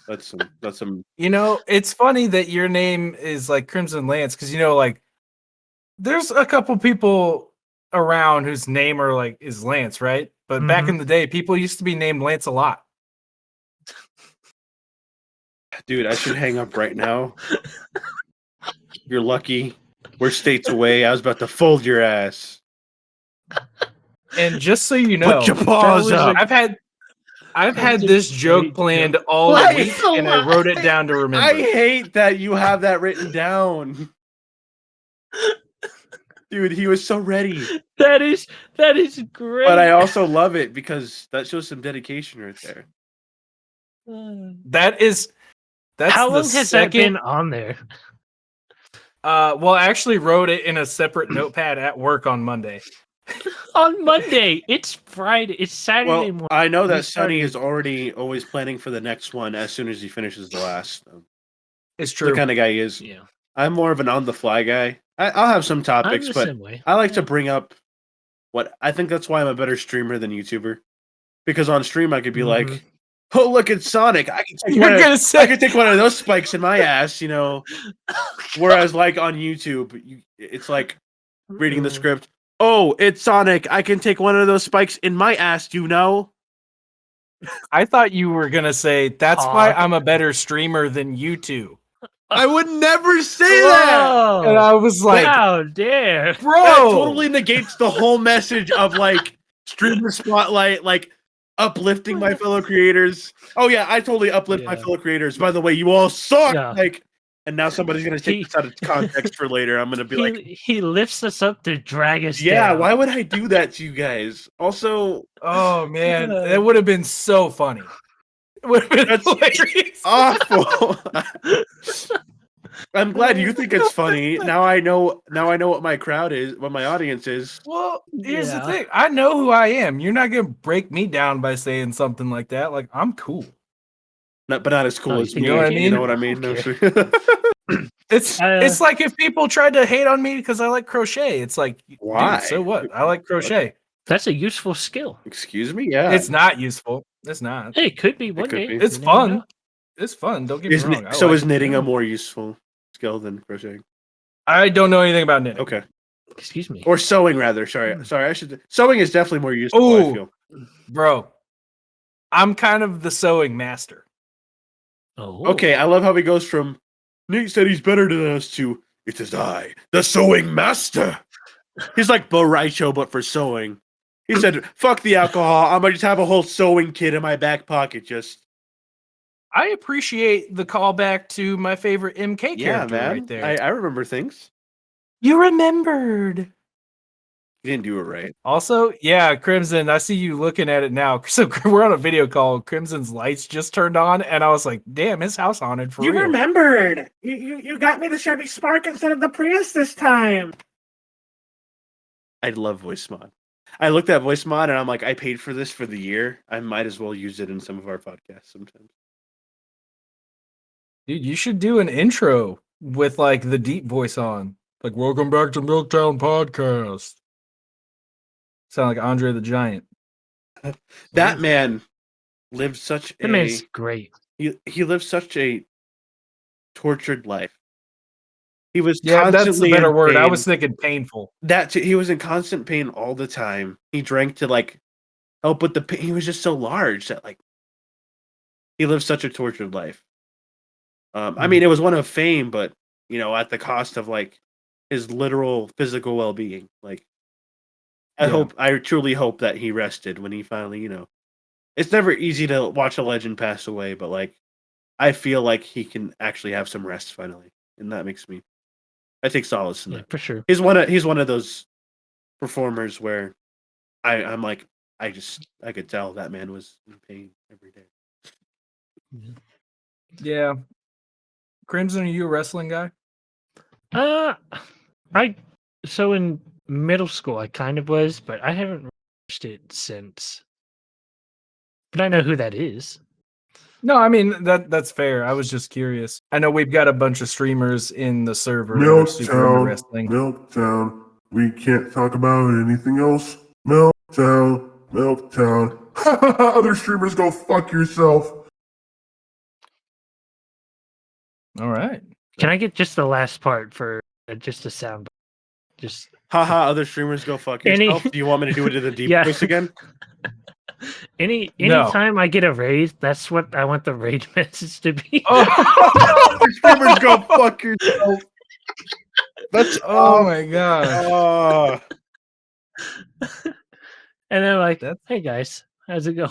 Speaker 3: That's some.
Speaker 2: You know, it's funny that your name is like Crimson Lance because like there's a couple people around whose name is Lance, right? But back in the day, people used to be named Lance a lot.
Speaker 3: Dude, I should hang up right now. You're lucky. We're states away. I was about to fold your ass.
Speaker 2: And just so you know,
Speaker 3: Put your paws up.
Speaker 2: I've had
Speaker 1: a
Speaker 2: this
Speaker 1: great
Speaker 2: joke planned all
Speaker 3: Why
Speaker 2: week,
Speaker 3: so
Speaker 2: and I wrote it down to remember.
Speaker 3: I hate that you have that written down. Dude, he was so ready.
Speaker 1: That is great.
Speaker 3: But I also love it because that shows some dedication right there.
Speaker 2: That's
Speaker 1: How
Speaker 2: the
Speaker 1: long has that been on there?
Speaker 2: Well, I actually wrote it in a separate notepad at work on Monday.
Speaker 1: On Monday. It's Friday. It's Saturday
Speaker 3: Well,
Speaker 1: morning.
Speaker 3: I know
Speaker 1: We
Speaker 3: that Sonny
Speaker 1: started-
Speaker 3: is already always planning for the next one as soon as he finishes the last.
Speaker 2: It's
Speaker 3: The
Speaker 2: true.
Speaker 3: kind of guy he is.
Speaker 1: Yeah.
Speaker 3: I'm more of an on-the-fly guy. I'll have some
Speaker 1: I'm
Speaker 3: topics,
Speaker 1: the
Speaker 3: but
Speaker 1: same way.
Speaker 3: I like to bring up what I think that's why I'm a better streamer than YouTuber. Because on stream I could be like, "Oh, look at Sonic! I can take
Speaker 2: You're gonna say
Speaker 3: I could take one of those spikes in my ass," Whereas like on YouTube, it's like reading the script. Oh, it's Sonic! I can take one of those spikes in my ass.
Speaker 2: I thought you were gonna say that's why I'm a better streamer than you two.
Speaker 3: I would never say that.
Speaker 1: Whoa.
Speaker 2: And I was like,
Speaker 1: How dare.
Speaker 2: bro,
Speaker 3: That totally negates the whole message of like streamer spotlight, like uplifting my fellow creators. Oh yeah, I totally uplift my
Speaker 1: Yeah.
Speaker 3: fellow creators. By the way, you all suck.
Speaker 1: Yeah.
Speaker 3: Like, and now somebody's gonna take this out of context for later. I'm gonna be like,
Speaker 1: He lifts us up to drag us
Speaker 3: yeah,
Speaker 1: down.
Speaker 3: why would I do that to you guys? Also,
Speaker 2: oh man, that would have been so funny. It would have been
Speaker 3: That's
Speaker 2: hilarious.
Speaker 3: awful. I'm glad you think it's funny. Now I know what my crowd is, what my audience is.
Speaker 2: Well, here's the
Speaker 1: Yeah.
Speaker 2: thing. I know who I am. You're not gonna break me down by saying something like that. Like, I'm cool.
Speaker 3: But not as cool
Speaker 1: Oh,
Speaker 3: as
Speaker 1: you
Speaker 3: me.
Speaker 2: know what I mean?
Speaker 3: You know what I mean? No,
Speaker 1: Okay.
Speaker 3: sure.
Speaker 2: It's like if people tried to hate on me because I like crochet. It's like,
Speaker 3: Why?
Speaker 2: dude, so what? I like crochet.
Speaker 1: That's a useful skill.
Speaker 3: Excuse me? Yeah.
Speaker 2: It's not useful. It's not.
Speaker 1: Hey, it could be one
Speaker 3: could
Speaker 1: day.
Speaker 3: be.
Speaker 2: It's
Speaker 1: You never
Speaker 2: fun.
Speaker 1: know.
Speaker 2: It's fun. Don't get me wrong.
Speaker 3: Is knitting a more useful skill than crocheting?
Speaker 2: I don't know anything about knitting.
Speaker 3: Okay.
Speaker 1: Excuse me.
Speaker 3: Or sewing rather. Sorry. I should sewing is definitely more useful, I
Speaker 2: Ooh.
Speaker 3: feel.
Speaker 2: Bro, I'm kind of the sewing master.
Speaker 1: Oh.
Speaker 3: Okay, I love how he goes from Nate said he's better than us to it is I, the sewing master. He's like Bo Raicho, but for sewing. He said, fuck the alcohol. I'm gonna just have a whole sewing kit in my back pocket. Just
Speaker 2: I appreciate the callback to my favorite MK character right there.
Speaker 3: I remember things.
Speaker 2: You remembered.
Speaker 3: You didn't do it right.
Speaker 2: Also, yeah, Crimson, I see you looking at it now. So we're on a video call. Crimson's lights just turned on, and I was like, damn, his house haunted for
Speaker 4: You
Speaker 2: real.
Speaker 4: remembered. You got me the Chevy Spark instead of the Prius this time.
Speaker 3: I love voice mod. I looked at voice mod and I'm like, I paid for this for the year. I might as well use it in some of our podcasts sometimes.
Speaker 2: Dude, you should do an intro with like the deep voice on. Like, welcome back to Milktown Podcast. Sound like Andre the Giant.
Speaker 3: That man lived such
Speaker 1: That man's great.
Speaker 3: he lived such a tortured life. He was
Speaker 2: Yeah, that's
Speaker 3: constantly
Speaker 2: the better
Speaker 3: in
Speaker 2: word. I
Speaker 3: pain.
Speaker 2: was thinking painful.
Speaker 3: He was in constant pain all the time. He drank to like help with the pain. He was just so large that like he lived such a tortured life. I mean, it was one of fame, but at the cost of like his literal physical well-being. Like, I truly hope that he rested when he finally, it's never easy to watch a legend pass away, but like, I feel like he can actually have some rest finally, and that makes me. I take solace in
Speaker 1: Yeah,
Speaker 3: that.
Speaker 1: for sure.
Speaker 3: He's one of those performers where I'm like, I could tell that man was in pain every day.
Speaker 2: Yeah. Crimson, are you a wrestling guy?
Speaker 1: So in middle school I kind of was, but I haven't watched it since. But I know who that is.
Speaker 2: No, I mean that's fair. I was just curious. I know we've got a bunch of streamers in the server that are super into wrestling.
Speaker 5: Milktown. We can't talk about anything else. Milktown. Milktown. Other streamers, go fuck yourself.
Speaker 2: All right.
Speaker 1: Can I get just the last part for just a sound? Just
Speaker 3: Haha, other streamers go fuck
Speaker 1: Any-
Speaker 3: yourself. Do you want me to do it in the deep
Speaker 1: Yeah.
Speaker 3: voice again?
Speaker 2: No.
Speaker 1: anytime I get a raid, that's what I want the raid message to be.
Speaker 3: Other streamers go fuck yourself. That's
Speaker 2: Oh my god.
Speaker 1: And they're like,
Speaker 2: That's-
Speaker 1: "Hey guys, how's it going?"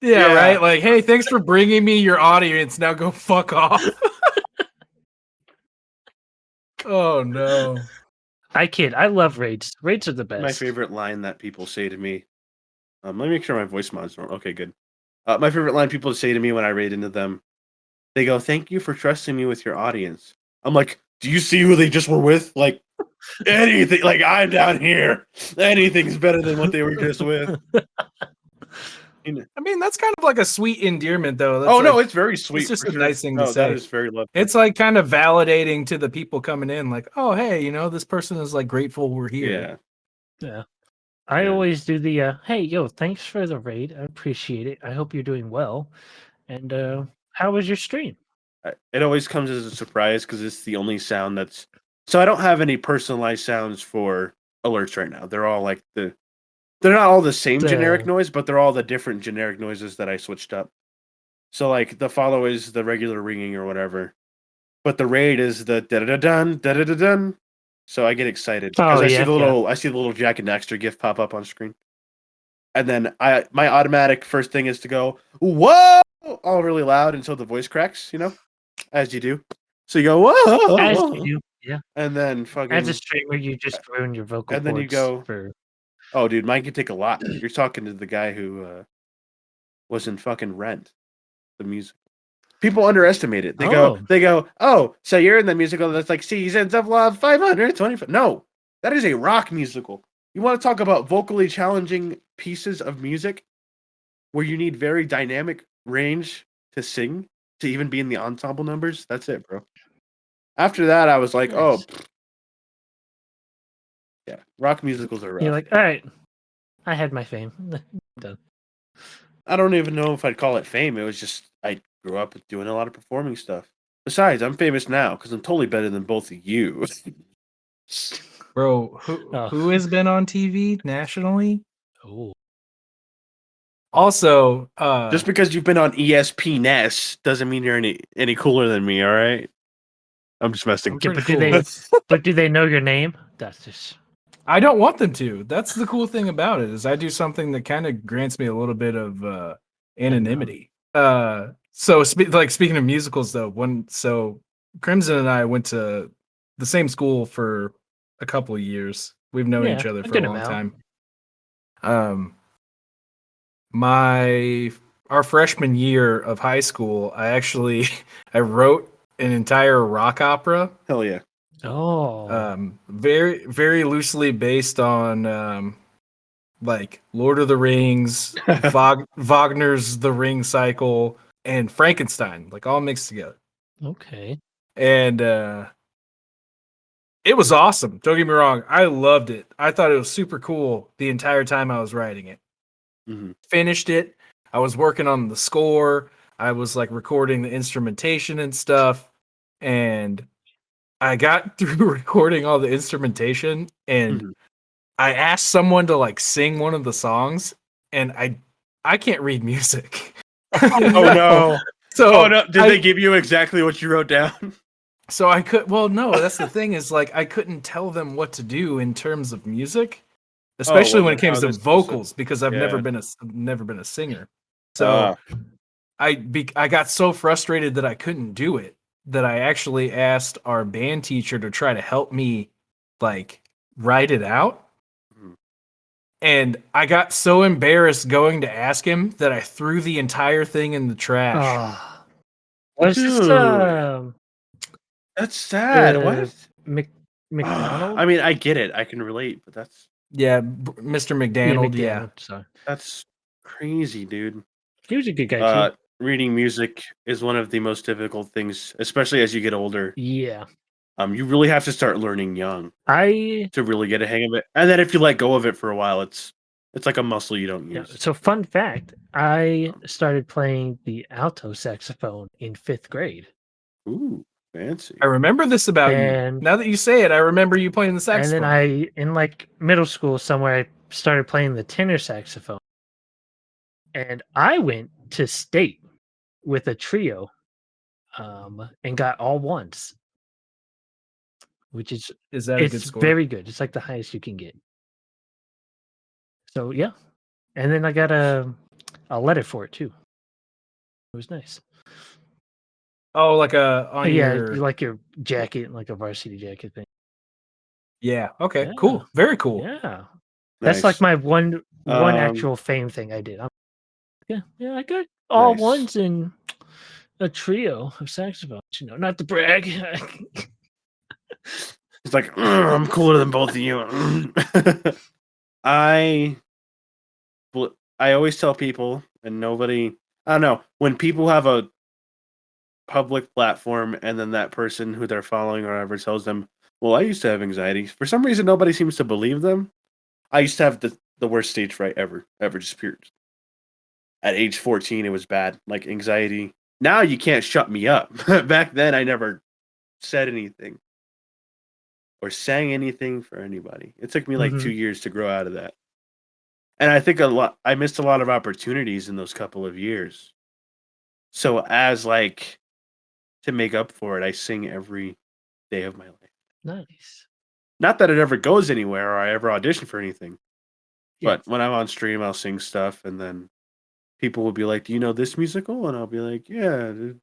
Speaker 2: Yeah,
Speaker 3: Yeah.
Speaker 2: right. Like, hey, thanks for bringing me your audience. Now go fuck off. Oh no.
Speaker 1: I kid. I love raids. Raids are the best.
Speaker 3: my favorite line that people say to me. Let me make sure my voice mod's wrong. Okay, good. My favorite line people say to me when I raid into them, they go, "Thank you for trusting me with your audience." I'm like, "Do you see who they just were with? Like anything? Like I'm down here. Anything's better than what they were just with."
Speaker 2: I mean, that's kind of like a sweet endearment, though. That's
Speaker 3: No,
Speaker 2: like-
Speaker 3: it's very sweet.
Speaker 2: just
Speaker 3: for
Speaker 2: a
Speaker 3: sure.
Speaker 2: nice thing to
Speaker 3: No, that
Speaker 2: say.
Speaker 3: is very lovely.
Speaker 2: It's like kind of validating to the people coming in, like, oh, hey, this person is like grateful we're here.
Speaker 3: Yeah.
Speaker 1: I
Speaker 3: Yeah.
Speaker 1: always do the hey, yo, thanks for the raid. I appreciate it. I hope you're doing well. And how was your stream?
Speaker 3: It always comes as a surprise because it's the only sound that's. So I don't have any personalized sounds for alerts right now. They're all like They're not all the same generic noise, but they're all the different generic noises that I switched up. So like the follow is the regular ringing or whatever, but the raid is the da da dun da da dun. So I get excited because I see the little Jack and Daxter GIF pop up on screen, and then my automatic first thing is to go whoa all really loud until the voice cracks, as you do. So you go whoa,
Speaker 1: As you do, yeah.
Speaker 3: and then fucking
Speaker 1: As a streamer, you just ruin your vocal
Speaker 3: and then you
Speaker 1: cords
Speaker 3: go-
Speaker 1: for
Speaker 3: Oh, dude, mine can take a lot. You're talking to the guy who was in fucking Rent, the music. People underestimate it. They go, oh, so you're in the musical that's like Seasons of Love 525. No, that is a rock musical. You want to talk about vocally challenging pieces of music where you need very dynamic range to sing to even be in the ensemble numbers? That's it, bro. After that, I was like,
Speaker 1: Nice.
Speaker 3: yeah, rock musicals are rough.
Speaker 1: You're like, all right, I had my fame. Done.
Speaker 3: I don't even know if I'd call it fame. It was just I grew up doing a lot of performing stuff. Besides, I'm famous now because I'm totally better than both of you.
Speaker 2: Bro, who has been on TV nationally?
Speaker 1: Oh,
Speaker 2: Also,
Speaker 3: Just because you've been on ESPN doesn't mean you're any cooler than me. All right, I'm just messing.
Speaker 2: I'm pretty
Speaker 1: but do they know your name? That's just
Speaker 2: I don't want them to. That's the cool thing about it is I do something that kind of grants me a little bit of anonymity. So speaking of musicals though, Crimson and I went to the same school for a couple of years. We've known each other for a long time. Our freshman year of high school, I wrote an entire rock opera.
Speaker 3: Hell yeah.
Speaker 2: Very, very loosely based on like Lord of the Rings, Wagner's The Ring Cycle, and Frankenstein, like all mixed together.
Speaker 1: okay.
Speaker 2: And it was awesome. Don't get me wrong. I loved it. I thought it was super cool the entire time I was writing it.
Speaker 3: Mm-hmm.
Speaker 2: Finished it. I was working on the score. I was like recording the instrumentation and stuff. And I got through recording all the instrumentation and I asked someone to like sing one of the songs and I can't read music.
Speaker 3: Oh no.
Speaker 2: So
Speaker 3: Did they give you exactly what you wrote down?
Speaker 2: So I could no, that's the thing is like I couldn't tell them what to do in terms of music, especially when it comes to vocals because I've never been a singer. So I got so frustrated that I couldn't do it that I actually asked our band teacher to try to help me like write it out. And I got so embarrassed going to ask him that I threw the entire thing in the trash.
Speaker 1: Was this
Speaker 3: That's sad. What?
Speaker 1: McDonald?
Speaker 3: I mean, I get it. I can relate, but that's
Speaker 2: Mr. McDonald. Yeah.
Speaker 1: Sorry.
Speaker 3: that's crazy, dude.
Speaker 1: He was a good guy too.
Speaker 3: Reading music is one of the most difficult things, especially as you get older.
Speaker 1: Yeah.
Speaker 3: You really have to start learning young
Speaker 1: I
Speaker 3: to really get a hang of it. And then if you let go of it for a while, it's It's like a muscle you don't
Speaker 1: Yeah.
Speaker 3: use.
Speaker 1: So, fun fact: I started playing the alto saxophone in 5th grade,
Speaker 3: Ooh, fancy.
Speaker 2: I remember this about you.
Speaker 1: and
Speaker 2: Now that you say it, I remember you playing the saxophone.
Speaker 1: then in like middle school somewhere, I started playing the tenor saxophone, and I went to state with a trio, and got all ones, which is
Speaker 2: Is that a good
Speaker 1: it's
Speaker 2: score?
Speaker 1: very good. It's like the highest you can get. So yeah, and then I got a letter for it too. It was nice.
Speaker 2: Oh, like on
Speaker 1: Yeah,
Speaker 2: your
Speaker 1: like your jacket, like a varsity jacket thing.
Speaker 2: yeah. Okay,
Speaker 1: Yeah.
Speaker 2: cool. Very cool.
Speaker 1: Yeah, that's like
Speaker 3: Nice.
Speaker 1: my one
Speaker 3: Um,
Speaker 1: actual fame thing I did. Yeah, I got all
Speaker 3: Nice.
Speaker 1: ones in a trio of saxophones. You know, not to brag.
Speaker 3: It's like I'm cooler than both of you. I always tell people, and nobody. I don't know when people have a public platform, and then that person who they're following or whatever tells them, "Well, I used to have anxiety." For some reason, nobody seems to believe them. I used to have the worst stage fright ever. Just period. At age 14, it was bad, like anxiety. Now you can't shut me up. Back then, I never said anything or sang anything for anybody. It took me like 2 years to grow out of that. And I think I missed a lot of opportunities in those couple of years. So as like to make up for it, I sing every day of my life.
Speaker 1: Nice.
Speaker 3: Not that it ever goes anywhere or I ever audition for anything.
Speaker 1: Yeah.
Speaker 3: But when I'm on stream, I'll sing stuff, and then people will be like, "Do you know this musical?" And I'll be like, "Yeah." And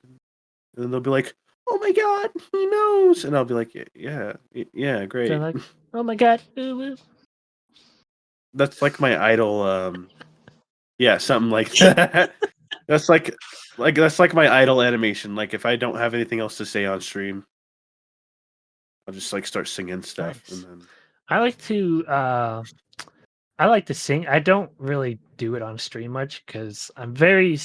Speaker 3: then they'll be like, "Oh my god, he knows!" And I'll be like, "Yeah, great."
Speaker 1: They're like, oh my god.
Speaker 3: That's like my idol. Yeah, something like that. That's like my idol animation. Like if I don't have anything else to say on stream, I'll just like start singing stuff,
Speaker 1: Nice.
Speaker 3: and then
Speaker 1: I like to sing. I don't really do it on stream much because I'm very.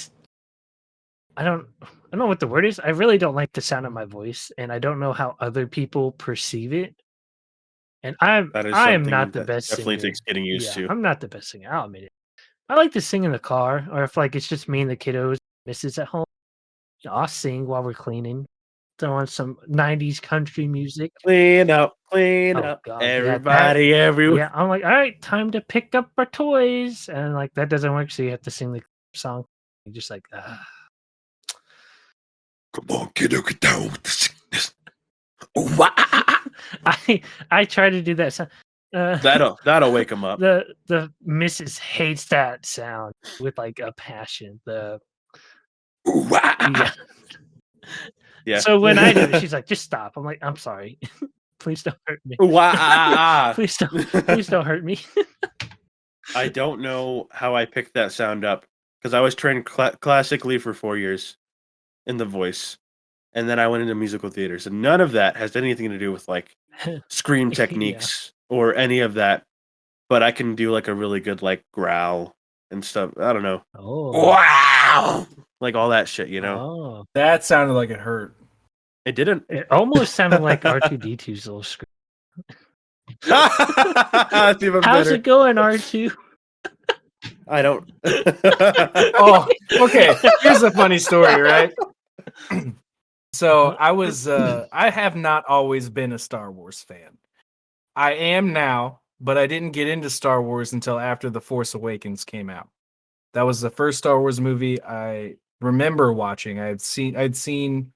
Speaker 1: I don't know what the word is. I really don't like the sound of my voice, and I don't know how other people perceive it. And I am
Speaker 3: something
Speaker 1: not the
Speaker 3: that
Speaker 1: best
Speaker 3: definitely
Speaker 1: singer.
Speaker 3: takes getting used to.
Speaker 1: I'm not the best singer. I'll admit it. I like to sing in the car, or if like it's just me and the kiddos, missus at home. I'll sing while we're cleaning. Throw on some '90s country music.
Speaker 3: Clean up,
Speaker 1: Oh God,
Speaker 3: everybody, everywhere.
Speaker 1: Yeah, I'm like, all right, time to pick up our toys, and like that doesn't work, so you have to sing the song. You're just like,
Speaker 5: Come on, kiddo, get down with the sickness.
Speaker 1: I try to do that sound.
Speaker 3: That'll wake them up.
Speaker 1: The missus hates that sound with like a passion.
Speaker 3: Yeah.
Speaker 1: So when I do it, she's like, just stop. I'm like, I'm sorry. Please don't hurt me. Please don't hurt me.
Speaker 3: I don't know how I picked that sound up because I was trained classically for 4 years in the voice, and then I went into musical theater. So none of that has anything to do with like scream techniques or any of that. But I can do like a really good like growl and stuff. I don't know.
Speaker 1: Oh,
Speaker 3: Wow! Like all that shit, you know.
Speaker 1: Oh,
Speaker 2: That sounded like it hurt.
Speaker 3: It didn't.
Speaker 1: it almost sounded like R2D2's little scream.
Speaker 3: That's even
Speaker 1: How's
Speaker 3: better.
Speaker 1: it going, R2?
Speaker 3: I don't.
Speaker 2: Oh, okay. Here's a funny story, right? So I have not always been a Star Wars fan. I am now, but I didn't get into Star Wars until after The Force Awakens came out. That was the first Star Wars movie I remember watching. I'd seen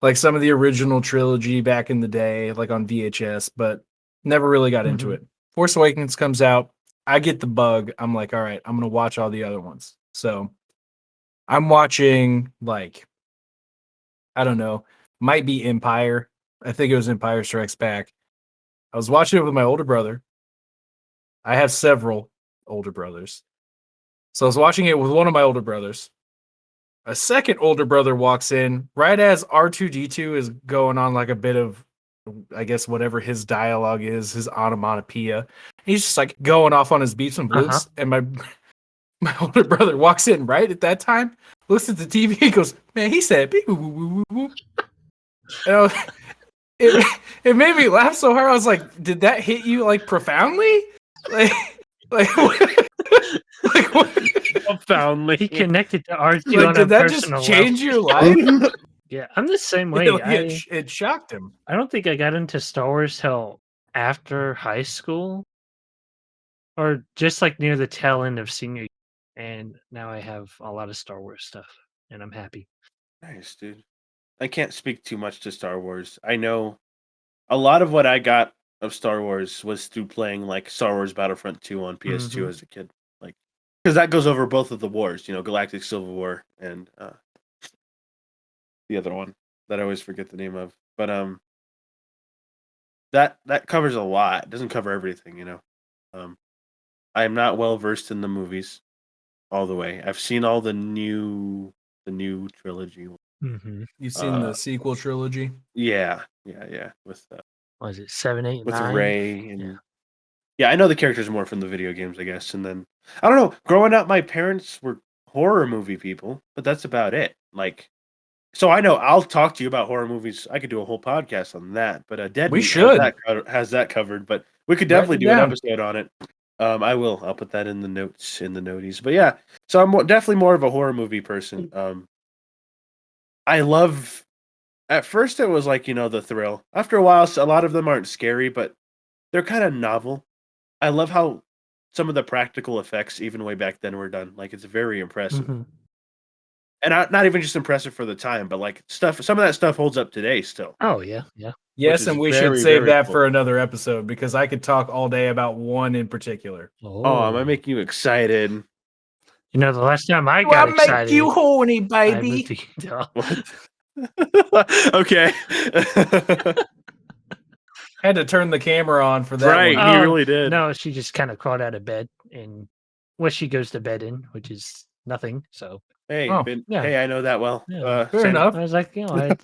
Speaker 2: like some of the original trilogy back in the day, like on VHS, but never really got into it. Force Awakens comes out. I get the bug. I'm like, all right, I'm going to watch all the other ones. So I'm watching like, I don't know, might be Empire. I think it was Empire Strikes Back. I was watching it with my older brother. I have several older brothers. So I was watching it with one of my older brothers. A second older brother walks in right as R2D2 is going on like a bit of, I guess, whatever his dialogue is, his onomatopoeia. He's just like going off on his beeps and bloops. And my older brother walks in right at that time, looks at the TV, he goes, man, he said beep, woo, woo, woo, woo. And it made me laugh so hard. I was like, did that hit you like profoundly? Like what?
Speaker 3: profoundly.
Speaker 1: He connected to R2
Speaker 2: Like,
Speaker 1: on a
Speaker 2: did that just
Speaker 1: personal
Speaker 2: change
Speaker 1: level.
Speaker 2: your life?
Speaker 1: Yeah, I'm the same way.
Speaker 2: It shocked him.
Speaker 1: I don't think I got into Star Wars till after high school, or just like near the tail end of senior year. And now I have a lot of Star Wars stuff, and I'm happy.
Speaker 3: Nice, dude. I can't speak too much to Star Wars. I know a lot of what I got of Star Wars was through playing like Star Wars Battlefront 2 on PS2 as a kid. Like, because that goes over both of the wars, Galactic Civil War and the other one that I always forget the name of. But that covers a lot. It doesn't cover everything. I am not well versed in the movies all the way. I've seen all the new trilogy.
Speaker 2: You've seen the sequel trilogy?
Speaker 3: Yeah. With
Speaker 1: Was it 7, 8,
Speaker 3: with
Speaker 1: 9?
Speaker 3: Rey and yeah, I know the characters more from the video games, I guess. And then I don't know. Growing up, my parents were horror movie people, but that's about it. Like, so I know I'll talk to you about horror movies. I could do a whole podcast on that, but Dead
Speaker 2: We
Speaker 3: Meat
Speaker 2: should.
Speaker 3: has that covered. But we could
Speaker 2: Write
Speaker 3: definitely
Speaker 2: it
Speaker 3: do an
Speaker 2: down.
Speaker 3: episode on it. I will. I'll put that in the notes in the noties. But yeah, so I'm definitely more of a horror movie person. I love. At first, it was like the thrill. After a while, a lot of them aren't scary, but they're kind of novel. I love how some of the practical effects, even way back then, were done. Like, it's very impressive. And not even just impressive for the time, but like some of that stuff holds up today still.
Speaker 1: Oh yeah.
Speaker 2: Yes, and we should save that for another episode because I could talk all day about one in particular.
Speaker 3: Oh, am I making you excited?
Speaker 1: The last time I got excited,
Speaker 2: make you horny,
Speaker 1: I moved
Speaker 2: baby.
Speaker 1: to
Speaker 3: What? Okay.
Speaker 2: Had to turn the camera on for that
Speaker 3: Right.
Speaker 2: one.
Speaker 3: He really did.
Speaker 1: No, she just kind of crawled out of bed and what she goes to bed in, which is nothing. So
Speaker 3: Hey,
Speaker 2: Oh,
Speaker 1: yeah.
Speaker 3: hey, I know that well.
Speaker 1: Yeah.
Speaker 2: Fair
Speaker 3: same.
Speaker 2: enough.
Speaker 1: I was like,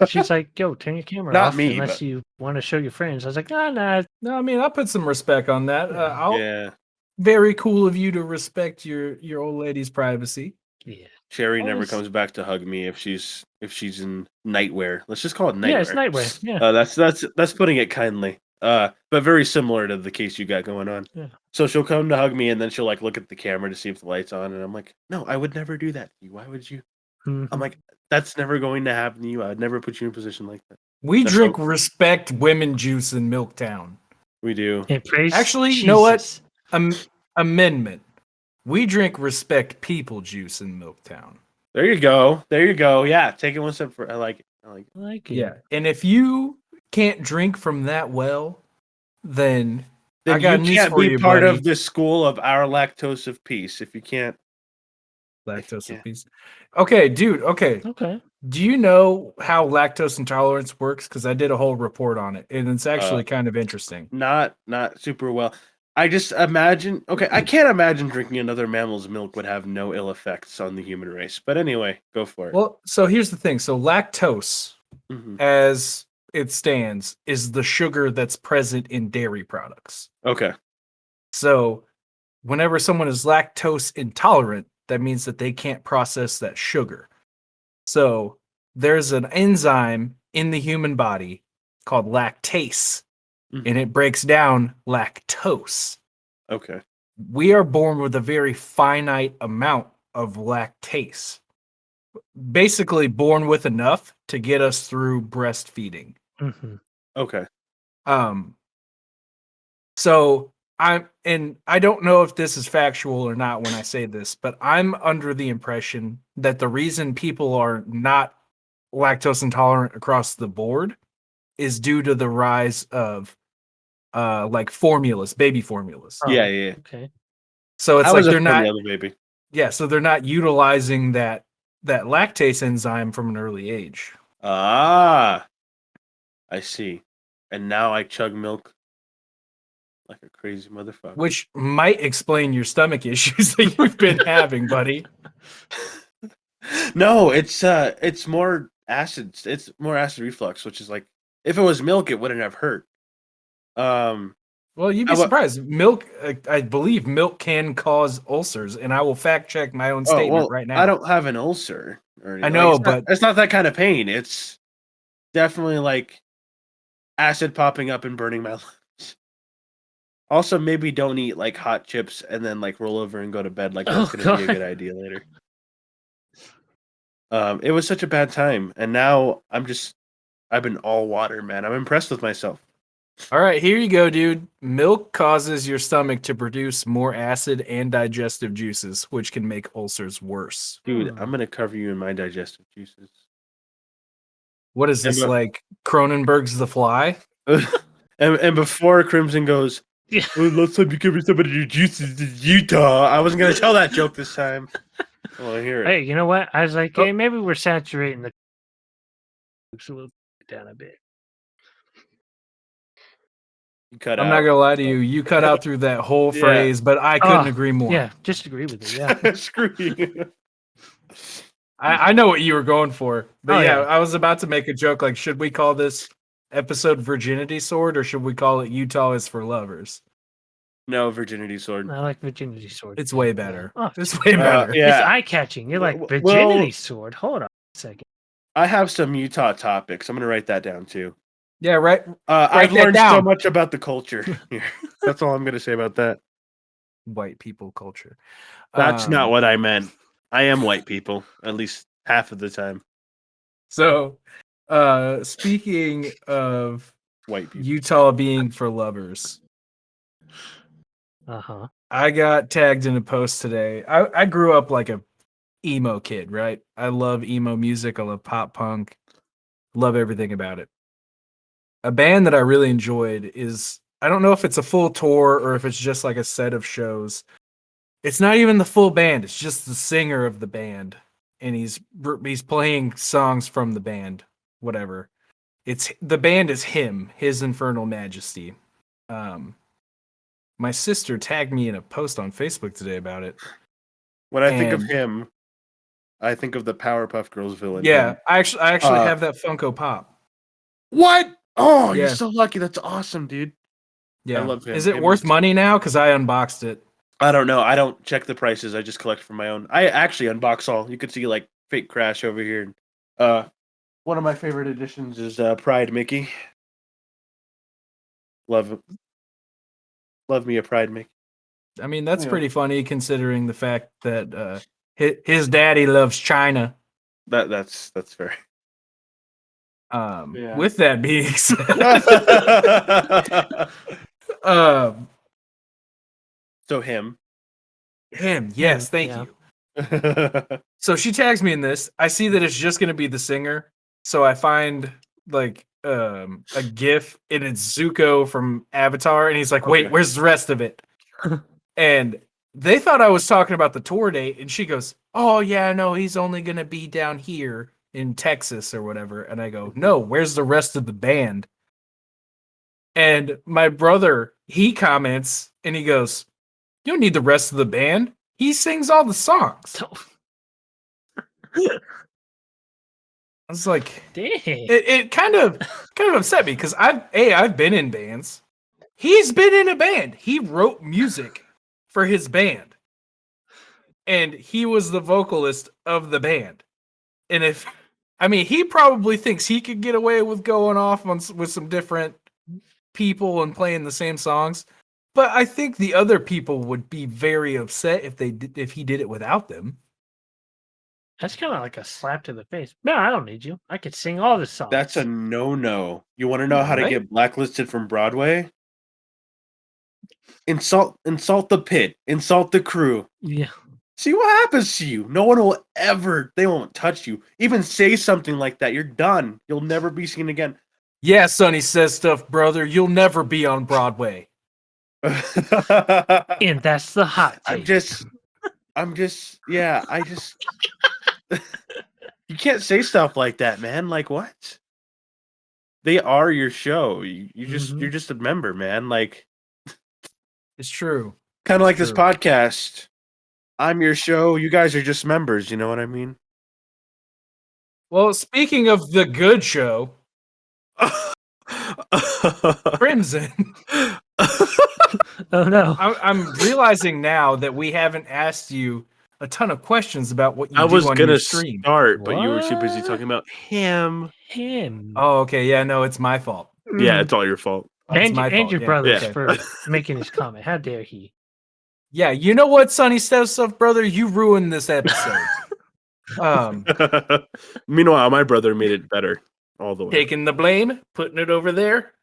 Speaker 1: she's like, yo, turn your camera
Speaker 3: Not
Speaker 1: off
Speaker 3: me,
Speaker 1: unless
Speaker 3: but-
Speaker 1: you want to show your friends. I was like, nah.
Speaker 2: No, I mean, I'll put some respect on that.
Speaker 3: Yeah.
Speaker 2: Very cool of you to respect your old lady's privacy.
Speaker 1: Yeah.
Speaker 3: Cherry never
Speaker 1: Always-
Speaker 3: comes back to hug me if she's in nightwear. Let's just call it nightwear.
Speaker 1: Yeah, it's nightwear. Yeah.
Speaker 3: That's putting it kindly. But very similar to the case you got going on.
Speaker 1: Yeah.
Speaker 3: So she'll come to hug me and then she'll like look at the camera to see if the light's on, and I'm like, no, I would never do that to you. Why would you? I'm like, that's never going to happen to you. I would never put you in a position like that.
Speaker 2: We
Speaker 3: That's
Speaker 2: drink
Speaker 3: so-
Speaker 2: respect women juice in Milktown.
Speaker 3: We do.
Speaker 1: And praise
Speaker 2: Actually, you know what?
Speaker 1: Jesus.
Speaker 2: Amendment. We drink respect people juice in Milktown.
Speaker 3: There you go. There you go. Yeah, take it one step further. I like it. I like it.
Speaker 1: I like it.
Speaker 2: Yeah. And if you can't drink from that well, then I
Speaker 3: Then
Speaker 2: got
Speaker 3: you
Speaker 2: news
Speaker 3: can't
Speaker 2: for
Speaker 3: be
Speaker 2: you,
Speaker 3: part
Speaker 2: buddy.
Speaker 3: of the school of our lactose of peace if you can't.
Speaker 2: Lactose
Speaker 3: Yeah.
Speaker 2: piece. Okay, dude. Okay.
Speaker 1: Okay.
Speaker 2: Do you know how lactose intolerance works? Because I did a whole report on it, and it's actually kind of interesting.
Speaker 3: Not super well. I just imagine. Okay, I can't imagine drinking another mammal's milk would have no ill effects on the human race. But anyway, go for it.
Speaker 2: Well, so here's the thing. So lactose,
Speaker 3: Mhm.
Speaker 2: as it stands, is the sugar that's present in dairy products.
Speaker 3: Okay.
Speaker 2: So whenever someone is lactose intolerant, that means that they can't process that sugar. So there's an enzyme in the human body called lactase,
Speaker 3: Mhm.
Speaker 2: and it breaks down lactose.
Speaker 3: Okay.
Speaker 2: We are born with a very finite amount of lactase. Basically born with enough to get us through breastfeeding.
Speaker 3: Okay.
Speaker 2: So I don't know if this is factual or not when I say this, but I'm under the impression that the reason people are not lactose intolerant across the board is due to the rise of like formulas, baby formulas.
Speaker 3: Yeah.
Speaker 1: Okay.
Speaker 2: So it's
Speaker 3: I
Speaker 2: like
Speaker 3: was a
Speaker 2: they're not
Speaker 3: formula baby.
Speaker 2: so they're not utilizing that lactase enzyme from an early age.
Speaker 3: Ah, I see. And now I chug milk like a crazy motherfucker.
Speaker 2: Which might explain your stomach issues that you've been having, buddy.
Speaker 3: No, it's more acid. It's more acid reflux, which is like if it was milk, it wouldn't have hurt.
Speaker 2: Well, you'd be surprised. Milk, I believe milk can cause ulcers, and I will fact check my own statement right now.
Speaker 3: I don't have an ulcer or anything.
Speaker 2: I know,
Speaker 3: Like, it's not that kind of pain. It's definitely like acid popping up and burning my lungs. Also, maybe don't eat like hot chips and then like roll over and go to bed. Like that's gonna be a good idea later. It was such a bad time, and now I've been all water, man. I'm impressed with myself.
Speaker 2: All right, here you go, dude. Milk causes your stomach to produce more acid and digestive juices, which can make ulcers worse.
Speaker 3: Dude, I'm gonna cover you in my digestive juices.
Speaker 2: What is this, like Cronenberg's The Fly?
Speaker 3: and before Crimson goes,
Speaker 1: Yeah.
Speaker 3: well, last time you gave me some of your juices in Utah. I wasn't gonna tell that joke this time. Well, I hear it.
Speaker 1: Hey, you know what? I was like, hey, maybe we're saturating the so we'll get down a bit.
Speaker 2: I'm not gonna lie to you. You cut out through that whole phrase, but I couldn't agree more.
Speaker 1: Yeah, just agree with it. Yeah.
Speaker 3: Screw you.
Speaker 2: I know what you were going for, but
Speaker 1: yeah,
Speaker 2: I was about to make a joke. Like, should we call this episode Virginity Sword, or should we call it Utah is for Lovers?
Speaker 3: No, Virginity Sword.
Speaker 1: I like Virginity Sword.
Speaker 2: It's way better.
Speaker 1: Oh,
Speaker 2: it's way better.
Speaker 3: Yeah.
Speaker 1: It's eye catching. You're like Virginity Sword. Hold on a second.
Speaker 3: I have some Utah topics. I'm gonna write that down too.
Speaker 2: Yeah, right.
Speaker 3: I've learned so much about the culture here. That's all I'm gonna say about that.
Speaker 2: White people culture.
Speaker 3: That's not what I meant. I am white people, at least half of the time.
Speaker 2: So, speaking of
Speaker 3: white people.
Speaker 2: Utah being for lovers, I got tagged in a post today. I grew up like a emo kid, right? I love emo music. I love pop punk. Love everything about it. A band that I really enjoyed is, I don't know if it's a full tour or if it's just like a set of shows. It's not even the full band. It's just the singer of the band. And he's playing songs from the band, whatever. The band is him, His Infernal Majesty. My sister tagged me in a post on Facebook today about it.
Speaker 3: When I think of him, I think of the Powerpuff Girls villain.
Speaker 2: Yeah, I actually have that Funko Pop.
Speaker 3: What? Oh, you're so lucky. That's awesome, dude.
Speaker 2: Yeah,
Speaker 3: I love him.
Speaker 2: Is it worth money now? Because I unboxed it.
Speaker 3: I don't know. I don't check the prices. I just collect for my own. I actually unbox all. You could see like fake Crash over here. One of my favorite editions is Pride Mickey. Love me a Pride Mickey.
Speaker 2: I mean, that's pretty funny considering the fact that his daddy loves China.
Speaker 3: That's fair.
Speaker 2: With that being said,
Speaker 3: so him,
Speaker 2: yes, thank you. So she tags me in this. I see that it's just going to be the singer. So I find like a GIF, and it's Zuko from Avatar, and he's like, "Wait, where's the rest of it?" And they thought I was talking about the tour date, and she goes, "Oh yeah, no, he's only going to be down here in Texas or whatever." And I go, "No, where's the rest of the band?" And my brother, he comments and he goes, "You don't need the rest of the band. He sings all the songs." I was like,
Speaker 1: dang.
Speaker 2: It kind of upset me because I've been in bands. He's been in a band. He wrote music for his band. And he was the vocalist of the band. And he probably thinks he could get away with going off with some different people and playing the same songs. But I think the other people would be very upset if he did it without them.
Speaker 1: That's kind of like a slap to the face. No, I don't need you. I could sing all the songs.
Speaker 3: That's a no-no. You want to know how to get blacklisted from Broadway? Insult the pit. Insult the crew.
Speaker 1: Yeah.
Speaker 3: See what happens to you. No one will they won't touch you. Even say something like that. You're done. You'll never be seen again.
Speaker 2: Yeah, Sonny says stuff, brother. You'll never be on Broadway.
Speaker 1: And that's the hot take.
Speaker 3: You can't say stuff like that, man. Like what? They are your show. You're just a member, man. Like
Speaker 2: it's true.
Speaker 3: Kind of like this podcast. I'm your show. You guys are just members. You know what I mean?
Speaker 2: Well, speaking of the good show, Crimson.
Speaker 1: Oh no!
Speaker 2: I'm realizing now that we haven't asked you a ton of questions about what you do on your stream.
Speaker 3: I was gonna start, but you were too busy talking about him.
Speaker 1: Him.
Speaker 2: Oh, okay. Yeah, no, it's my fault.
Speaker 3: Yeah, it's all your fault.
Speaker 2: It's my
Speaker 1: and
Speaker 2: fault.
Speaker 1: your
Speaker 2: Yeah,
Speaker 1: brothers
Speaker 2: okay.
Speaker 1: for making his comment. How dare he?
Speaker 2: Yeah, you know what, Sonny Stuff, brother? You ruined this episode.
Speaker 3: Meanwhile, my brother made it better all the way.
Speaker 2: Taking the blame, putting it over there.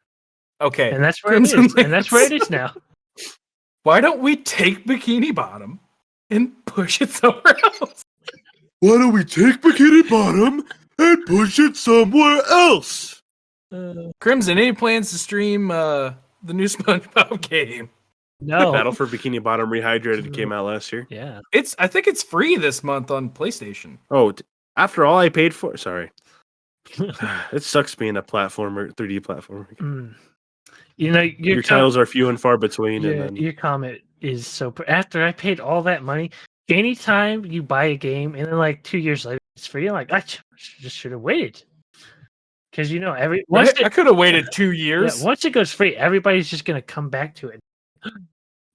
Speaker 2: Okay.
Speaker 1: And that's where
Speaker 2: Crimson
Speaker 1: it is. And that's where it
Speaker 2: Lance.
Speaker 1: is now.
Speaker 2: Why don't we take Bikini Bottom and push it somewhere else?
Speaker 3: Why don't we take Bikini Bottom and push it somewhere else?
Speaker 2: Crimson, any plans to stream the new SpongeBob game?
Speaker 1: No.
Speaker 3: Battle for Bikini Bottom Rehydrated came out last year.
Speaker 1: Yeah.
Speaker 2: I think it's free this month on PlayStation.
Speaker 3: Oh, after all I paid for, sorry. It sucks being a platformer, 3D platformer.
Speaker 1: You know,
Speaker 3: your titles are few and far between.
Speaker 1: Yeah,
Speaker 3: and then...
Speaker 1: your comment is so. After I paid all that money, anytime you buy a game and then like 2 years later it's free, I'm like, I just should have waited. Because you know,
Speaker 2: I could have waited 2 years.
Speaker 1: Yeah, once it goes free, everybody's just gonna come back to it.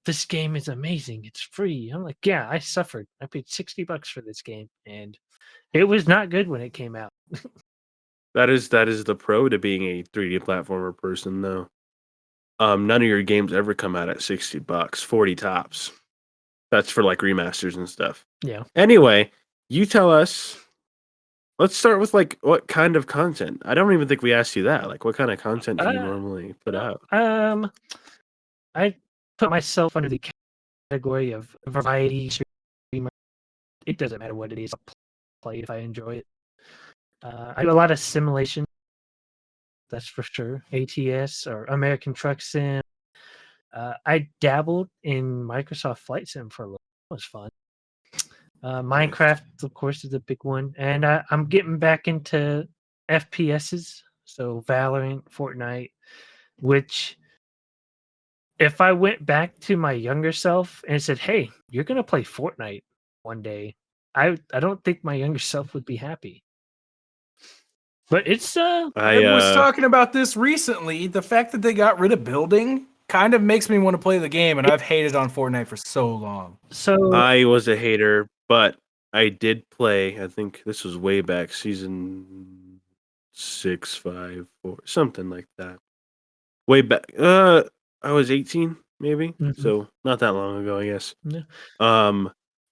Speaker 1: This game is amazing. It's free. I'm like, yeah, I suffered. I paid $60 for this game, and it was not good when it came out.
Speaker 3: That is the pro to being a 3D platformer person, though. None of your games ever come out at $60, 40 tops. That's for like remasters and stuff.
Speaker 1: Yeah.
Speaker 3: Anyway, you tell us. Let's start with like what kind of content. I don't even think we asked you that. Like, what kind of content do you normally put out?
Speaker 1: I put myself under the category of variety streamer. It doesn't matter what it is. I'll play if I enjoy it. I do a lot of simulation. That's for sure. ATS or American Truck Sim. I dabbled in Microsoft Flight Sim for a little. It was fun. Minecraft, of course, is a big one, and I'm getting back into FPSs. So Valorant, Fortnite, which if I went back to my younger self and said, "Hey, you're gonna play Fortnite one day," I don't think my younger self would be happy. But it's
Speaker 2: I was talking about this recently. The fact that they got rid of building kind of makes me want to play the game, and I've hated on Fortnite for so long.
Speaker 1: So
Speaker 3: I was a hater, but I did play. I think this was way back, season 6, 5, 4, something like that. Way back. I was 18, maybe.
Speaker 1: Mhm.
Speaker 3: So not that long ago, I guess.
Speaker 1: Yeah.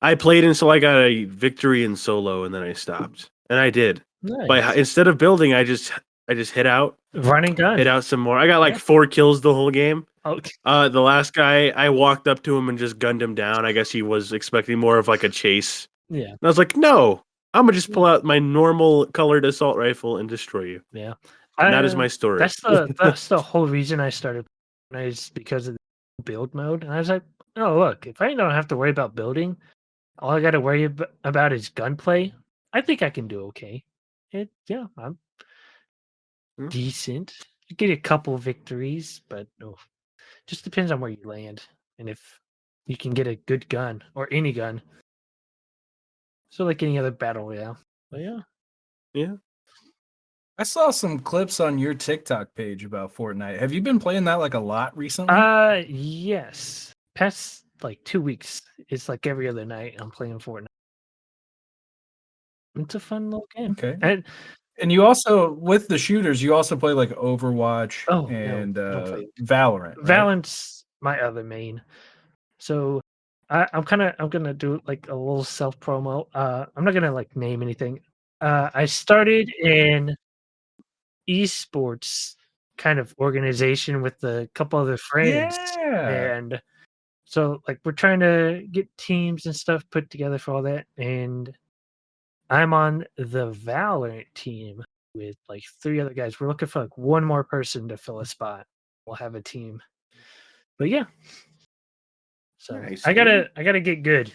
Speaker 3: I played until I got a victory in solo, and then I stopped. And I did.
Speaker 1: Nice.
Speaker 3: But instead of building, I just hit out.
Speaker 1: Running gun.
Speaker 3: Hit out some more. I got like 4 kills the whole game.
Speaker 1: Okay.
Speaker 3: The last guy, I walked up to him and just gunned him down. I guess he was expecting more of like a chase.
Speaker 1: Yeah.
Speaker 3: And I was like, no, I'm gonna just pull out my normal colored assault rifle and destroy you.
Speaker 1: Yeah.
Speaker 3: And that is my story.
Speaker 1: That's the whole reason I started is because of the build mode. And I was like, oh look, if I don't have to worry about building, all I gotta worry about is gunplay. I think I can do okay. I'm decent. You get a couple victories, but just depends on where you land and if you can get a good gun or any gun. So like any other battle royale. But
Speaker 3: yeah.
Speaker 2: I saw some clips on your TikTok page about Fortnite. Have you been playing that like a lot recently?
Speaker 1: Yes. Past like 2 weeks. It's like every other night I'm playing Fortnite. It's a fun little game.
Speaker 2: Okay.
Speaker 1: And
Speaker 2: you also, with the shooters, you also play like Overwatch and Valorant. Right?
Speaker 1: Valorant's my other main. So I'm gonna do like a little self promo. I'm not gonna like name anything. I started in esports kind of organization with a couple other friends.
Speaker 2: Yeah.
Speaker 1: And so like we're trying to get teams and stuff put together for all that. And I'm on the Valorant team with like 3 other guys. We're looking for like one more person to fill a spot. We'll have a team. But yeah. So
Speaker 3: nice,
Speaker 1: I gotta get good.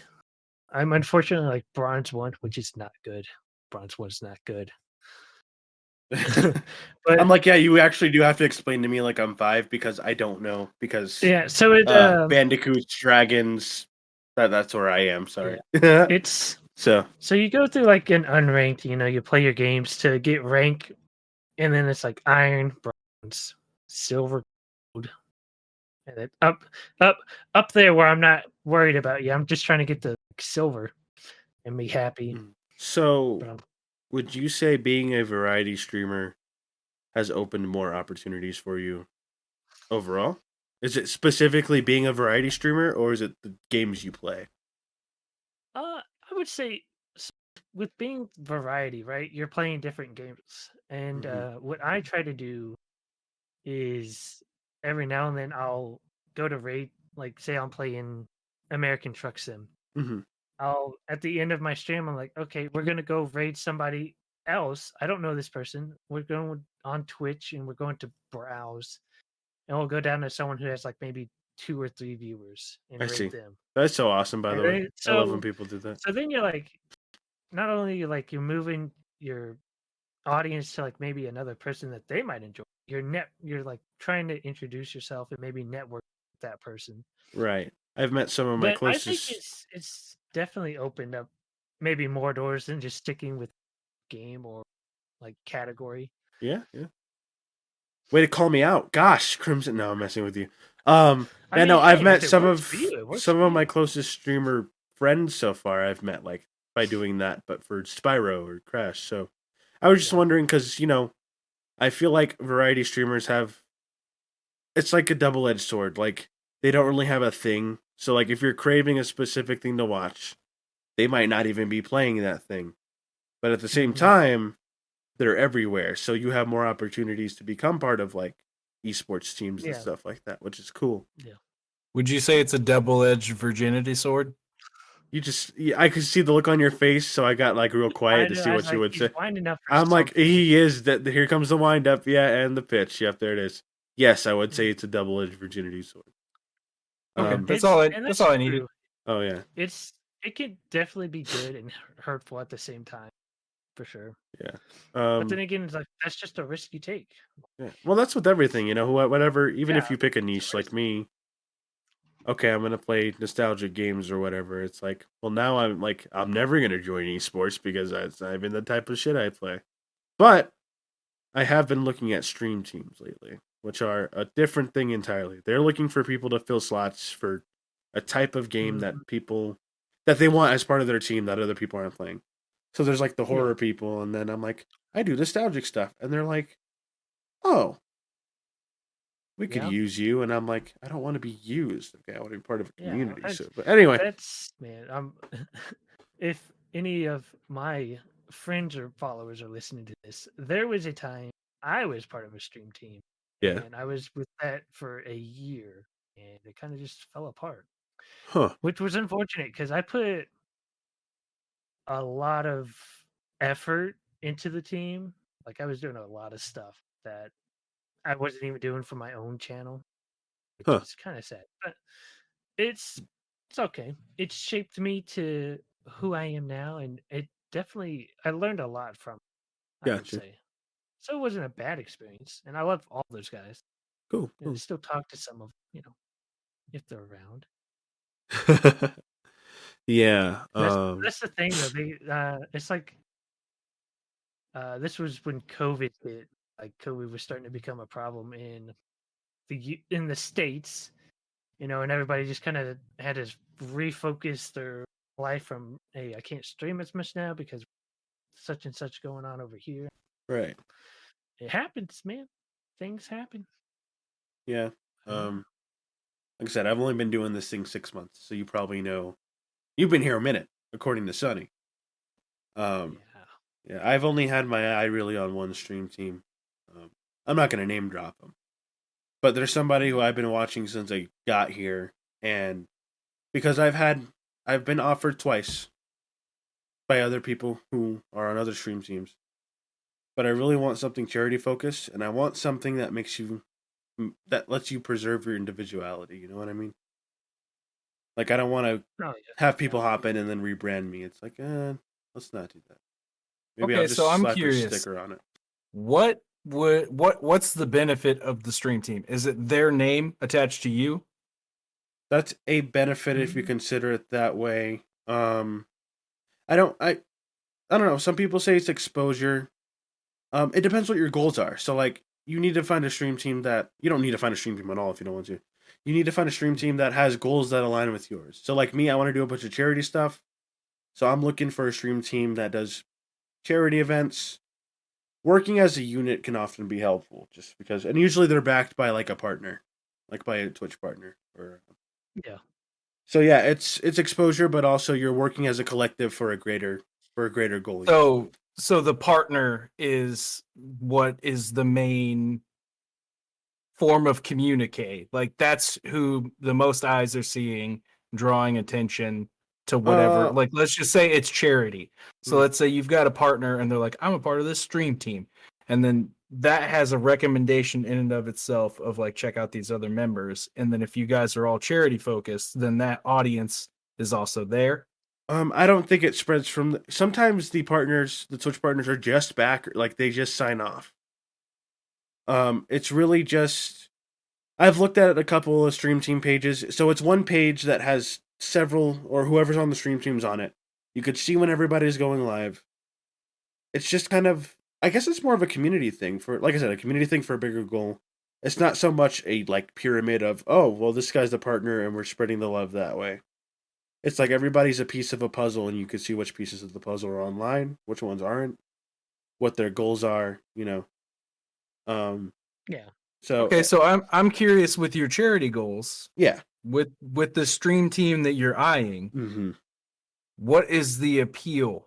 Speaker 1: I'm unfortunately like bronze 1, which is not good. Bronze 1's not good.
Speaker 3: But I'm like, yeah, you actually do have to explain to me like I'm 5 because I don't know because
Speaker 1: so it
Speaker 3: bandicoots, dragons, that's where I am. Sorry.
Speaker 1: Yeah. It's
Speaker 3: so
Speaker 1: you go through like an unranked, you play your games to get rank, and then it's like iron, bronze, silver, gold, and then up there where I'm not worried about you. I'm just trying to get the silver and be happy.
Speaker 3: So would you say being a variety streamer has opened more opportunities for you? overall? Is it specifically being a variety streamer, or is it the games you play?
Speaker 1: I would say with being variety, right? You're playing different games, and what I try to do is every now and then I'll go to raid. Like, say I'm playing American Truck Sim.
Speaker 3: Mm-hmm.
Speaker 1: I'll at the end of my stream, I'm like, okay, we're gonna go raid somebody else. I don't know this person. We're going on Twitch and we're going to browse, and we'll go down to someone who has like maybe 2 or 3 viewers and
Speaker 3: I
Speaker 1: raid
Speaker 3: see.
Speaker 1: them.
Speaker 3: That's so awesome, by
Speaker 1: And
Speaker 3: the way.
Speaker 1: then,
Speaker 3: I love when people do that.
Speaker 1: so then you're like, not only you're moving your audience to like maybe another person that they might enjoy. You're like trying to introduce yourself and maybe network with that person.
Speaker 3: Right. I've met some of my
Speaker 1: But I think
Speaker 3: closest.
Speaker 1: it's definitely opened up maybe more doors than just sticking with game or like category.
Speaker 3: Yeah. Way to call me out. Gosh, Crimson. No, I'm messing with you. No, I've met some of my closest streamer friends so far. I've met like by doing that, but for Spyro or Crash. So I was just wondering because I feel like variety streamers have. It's like a double-edged sword. Like they don't really have a thing. So like if you're craving a specific thing to watch, they might not even be playing that thing. But at the same time, they're everywhere. So you have more opportunities to become part of like esports teams and stuff like that, which is cool.
Speaker 1: Yeah.
Speaker 2: Would you say it's a double-edged virginity sword?
Speaker 3: I could see the look on your face, so I got like real quiet to see what you would say. I'm like, he is that. Here comes the wind up, and the pitch. Yep, there it is. Yes, I would say it's a double-edged virginity sword.
Speaker 2: Okay, that's all I needed.
Speaker 3: Oh yeah,
Speaker 1: it could definitely be good and hurtful at the same time, for sure.
Speaker 3: Yeah,
Speaker 1: but then again, it's like that's just a risk you take.
Speaker 3: Yeah, well, that's with everything, whatever. Even if you pick a niche like me. Okay, I'm gonna play nostalgic games or whatever. It's like, well, now I'm never gonna join esports because that's not even the type of shit I play. But I have been looking at stream teams lately, which are a different thing entirely. They're looking for people to fill slots for a type of game that they want as part of their team that other people aren't playing. So there's like the horror people, and then I'm like, I do nostalgic stuff, and they're like, oh. We could use you, and I'm like, I don't want to be used. Okay, I want to be part of a community. But anyway,
Speaker 1: that's if any of my friends or followers are listening to this, there was a time I was part of a stream team.
Speaker 3: Yeah,
Speaker 1: and I was with that for a year, and it kind of just fell apart.
Speaker 3: Huh?
Speaker 1: Which was unfortunate because I put a lot of effort into the team. Like I was doing a lot of stuff that I wasn't even doing for my own channel, which is kind of sad. But it's okay. It shaped me to who I am now, and it definitely I learned a lot from it, I would say. So it wasn't a bad experience, and I love all those guys.
Speaker 3: Cool.
Speaker 1: I still talk to some of if they're around.
Speaker 3: Yeah,
Speaker 1: that's the thing though. It's like this was when COVID hit. Like COVID was starting to become a problem in the States, and everybody just kind of had to refocus their life from, hey, I can't stream as much now because such and such going on over here.
Speaker 3: Right.
Speaker 1: It happens, man. Things happen.
Speaker 3: Yeah. Like I said, I've only been doing this thing 6 months, so you probably know. You've been here a minute, according to Sonny. Yeah, I've only had my eye really on one stream team. I'm not going to name drop them. But there's somebody who I've been watching since I got here, and because I've been offered twice by other people who are on other stream teams. But I really want something charity focused, and I want something that that lets you preserve your individuality. You know what I mean? Like I don't want to have people hop in and then rebrand me. It's like, let's not do that. Maybe I'll just slap a sticker on it.
Speaker 2: What's the benefit of the stream team? Is it their name attached to you?
Speaker 3: That's a benefit if you consider it that way. I don't know. Some people say it's exposure. It depends what your goals are. So like you need to find a stream team that you don't need to find a stream team at all if you don't want to. You need to find a stream team that has goals that align with yours. So like me, I want to do a bunch of charity stuff. So I'm looking for a stream team that does charity events. Working as a unit can often be helpful just because, and usually they're backed by like a partner. like by a Twitch partner. Or
Speaker 1: Yeah.
Speaker 3: so yeah, it's exposure, but also you're working as a collective for a greater goal.
Speaker 2: So the partner is what is the main form of communicate. Like that's who the most eyes are seeing, drawing attention to whatever. Like let's just say it's charity. So let's say you've got a partner and they're like, I'm a part of this stream team. And then that has a recommendation in and of itself of like, check out these other members. And then if you guys are all charity focused, then that audience is also there.
Speaker 3: I don't think it spreads from. Sometimes the Twitch partners are just back, like they just sign off. It's really just. I've looked at a couple of stream team pages. So it's one page that has several, or whoever's on the stream team's on it. You could see when everybody's going live. It's just kind of, I guess it's more of a community thing for, like I said, a community thing for a bigger goal. It's not so much a like pyramid of, oh, well, this guy's the partner and we're spreading the love that way. It's like everybody's a piece of a puzzle and you can see which pieces of the puzzle are online, which ones aren't, what their goals are,
Speaker 1: Yeah.
Speaker 3: So
Speaker 2: okay, so I'm curious with your charity goals.
Speaker 3: Yeah.
Speaker 2: With the stream team that you're eyeing,
Speaker 3: mm-hmm.
Speaker 2: What is the appeal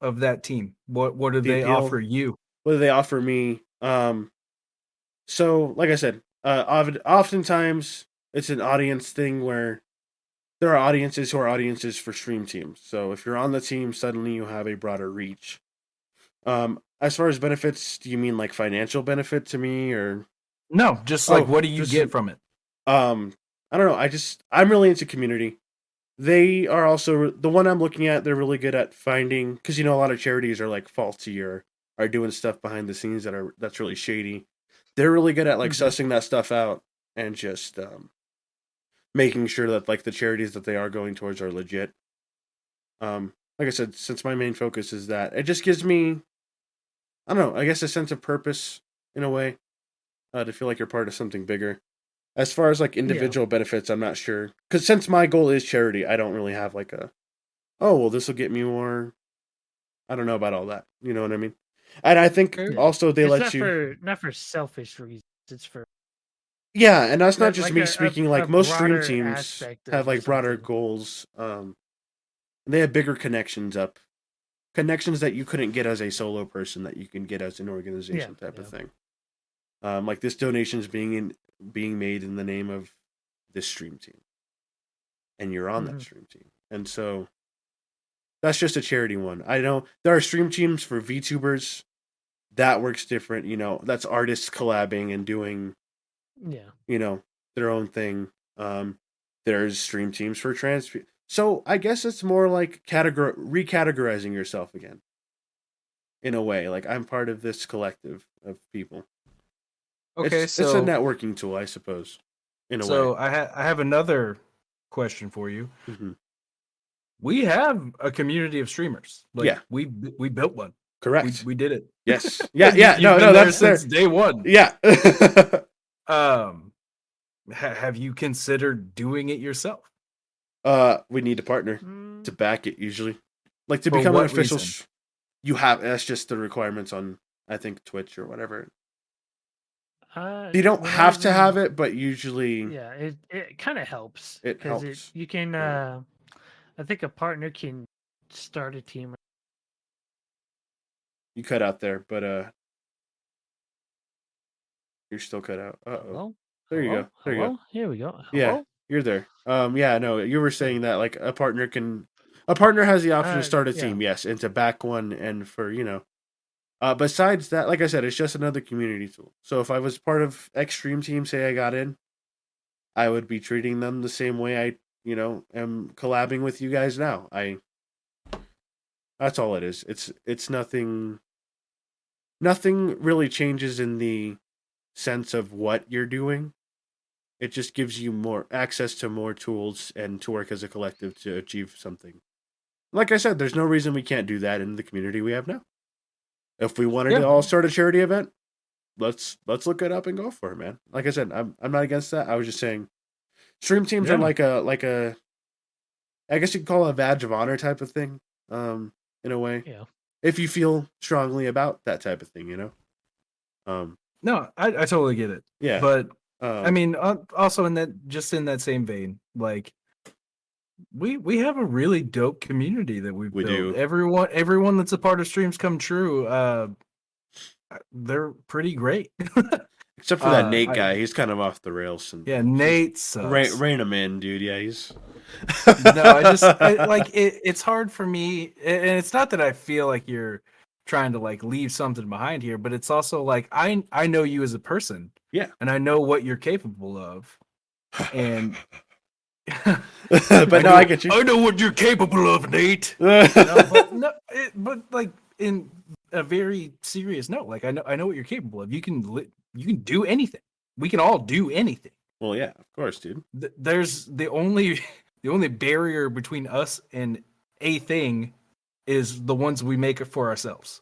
Speaker 2: of that team? What do they offer you?
Speaker 3: What do they offer me? So like I said, oftentimes it's an audience thing where there are audiences who are audiences for stream teams. So if you're on the team, suddenly you have a broader reach. As far as benefits, do you mean like financial benefit to me, or
Speaker 2: no? Just like what do you get from it?
Speaker 3: I don't know. I'm really into community. They are also the one I'm looking at. They're really good at finding, because a lot of charities are like faulty or are doing stuff behind the scenes that's really shady. They're really good at like sussing that stuff out and just making sure that like the charities that they are going towards are legit. Like I said, since my main focus is that, it just gives me, I don't know, I guess a sense of purpose in a way, to feel like you're part of something bigger. As far as like individual benefits, I'm not sure, because since my goal is charity, I don't really have like this will get me more. I don't know about all that. You know what I mean? And I think also they let you
Speaker 1: not for selfish reasons. It's for
Speaker 3: and that's not just
Speaker 1: like
Speaker 3: me speaking. Like most stream teams
Speaker 1: aspect
Speaker 3: have like broader
Speaker 1: something.
Speaker 3: goals. They have bigger connections that you couldn't get as a solo person that you can get as an organization type of thing. Like this donation's being made in the name of this stream team, and you're on that stream team, and so that's just a charity one. I know there are stream teams for VTubers that works different. That's artists collabing and doing their own thing. There's stream teams for trans. So I guess it's more like recategorizing yourself again, in a way. Like I'm part of this collective of people.
Speaker 2: Okay,
Speaker 3: it's a networking tool, I suppose. In a way.
Speaker 2: So I have another question for you.
Speaker 3: Mm-hmm.
Speaker 2: We have a community of streamers. We built one.
Speaker 3: Correct.
Speaker 2: We did it.
Speaker 3: Yes. Yeah. No. That's
Speaker 2: since day one.
Speaker 3: Yeah.
Speaker 2: Have you considered doing it yourself?
Speaker 3: We need a partner to back it. Usually, like to become an official. You have. That's just the requirements on, I think, Twitch or whatever. You don't have to have it, but usually,
Speaker 1: it kind of helps.
Speaker 3: It helps.
Speaker 1: You can. I think a partner can start a team.
Speaker 3: You cut out there, but you're still cut out.
Speaker 1: Hello?
Speaker 3: There you go. There you go.
Speaker 1: Here we go. Hello?
Speaker 3: Yeah, you're there. No, you were saying that like a partner has the option to start a team, yes, and to back one, and for besides that, like I said, it's just another community tool. So if I was part of Extreme Team, say I got in, I would be treating them the same way I, am collabing with you guys now. That's all it is. It's nothing really changes in the sense of what you're doing. It just gives you more access to more tools and to work as a collective to achieve something. Like I said, there's no reason we can't do that in the community we have now. If we wanted to all start a charity event, let's look it up and go for it, man. Like I said, I'm not against that. I was just saying, stream teams are like a, I guess you could call it a badge of honor type of thing, in a way.
Speaker 1: Yeah.
Speaker 3: If you feel strongly about that type of thing,
Speaker 2: No, I totally get it.
Speaker 3: Yeah.
Speaker 2: But I mean, also in that same vein, like we have a really dope community that we've
Speaker 3: We
Speaker 2: built.
Speaker 3: do.
Speaker 2: Everyone that's a part of Streams Come True, they're pretty great.
Speaker 3: Except for that Nate guy, he's kind of off the rails. And
Speaker 2: yeah, Nate sucks.
Speaker 3: Rein him in, dude. Yeah, he's.
Speaker 2: No, it's hard for me, and it's not that I feel like you're trying to like leave something behind here, but it's also like I know you as a person,
Speaker 3: Yeah,
Speaker 2: and I know what you're capable of, and
Speaker 3: but I get you.
Speaker 2: I know what you're capable of, Nate. But like in a very serious note, like I know what you're capable of. You can do anything. We can all do anything.
Speaker 3: Well, yeah, of course, dude.
Speaker 2: There's the only barrier between us and a thing is the ones we make it for ourselves.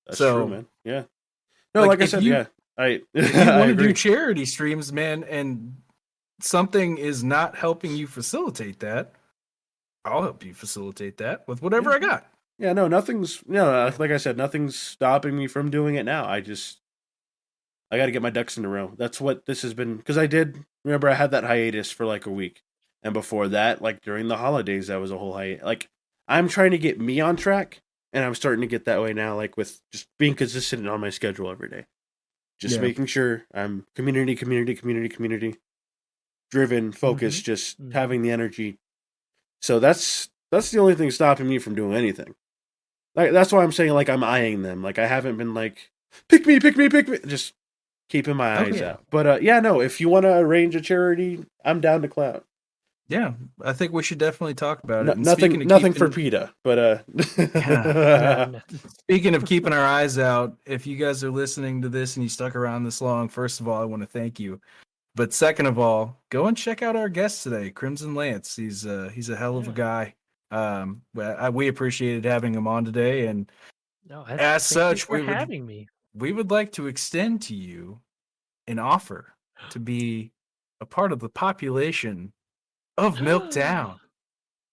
Speaker 3: That's true, man. Yeah. No, like I said,
Speaker 2: if
Speaker 3: I
Speaker 2: you want to do charity streams, man, and something is not helping you facilitate that, I'll help you facilitate that with whatever I got.
Speaker 3: Yeah, no, like I said, nothing's stopping me from doing it now. I got to get my ducks in a row. That's what this has been. Because I had that hiatus for like a week. And before that, like during the holidays, that was a whole hiatus. Like, I'm trying to get me on track. And I'm starting to get that way now, like with just being consistent on my schedule every day. Just making sure I'm community driven, focused, just having the energy. So that's the only thing stopping me from doing anything. Like, that's why I'm saying, like, I'm eyeing them. Like, I haven't been like, pick me. Just keeping my eyes out. But no, if you want to arrange a charity, I'm down to clown.
Speaker 2: Yeah, I think we should definitely talk about it.
Speaker 3: Nothing for PETA, but
Speaker 2: speaking of keeping our eyes out, if you guys are listening to this and you stuck around this long, first of all, I want to thank you. But second of all, go and check out our guest today, Crimson Lance. He's a hell of a guy. We appreciated having him on today, and as such, we would like to extend to you an offer to be a part of the population of Milktown.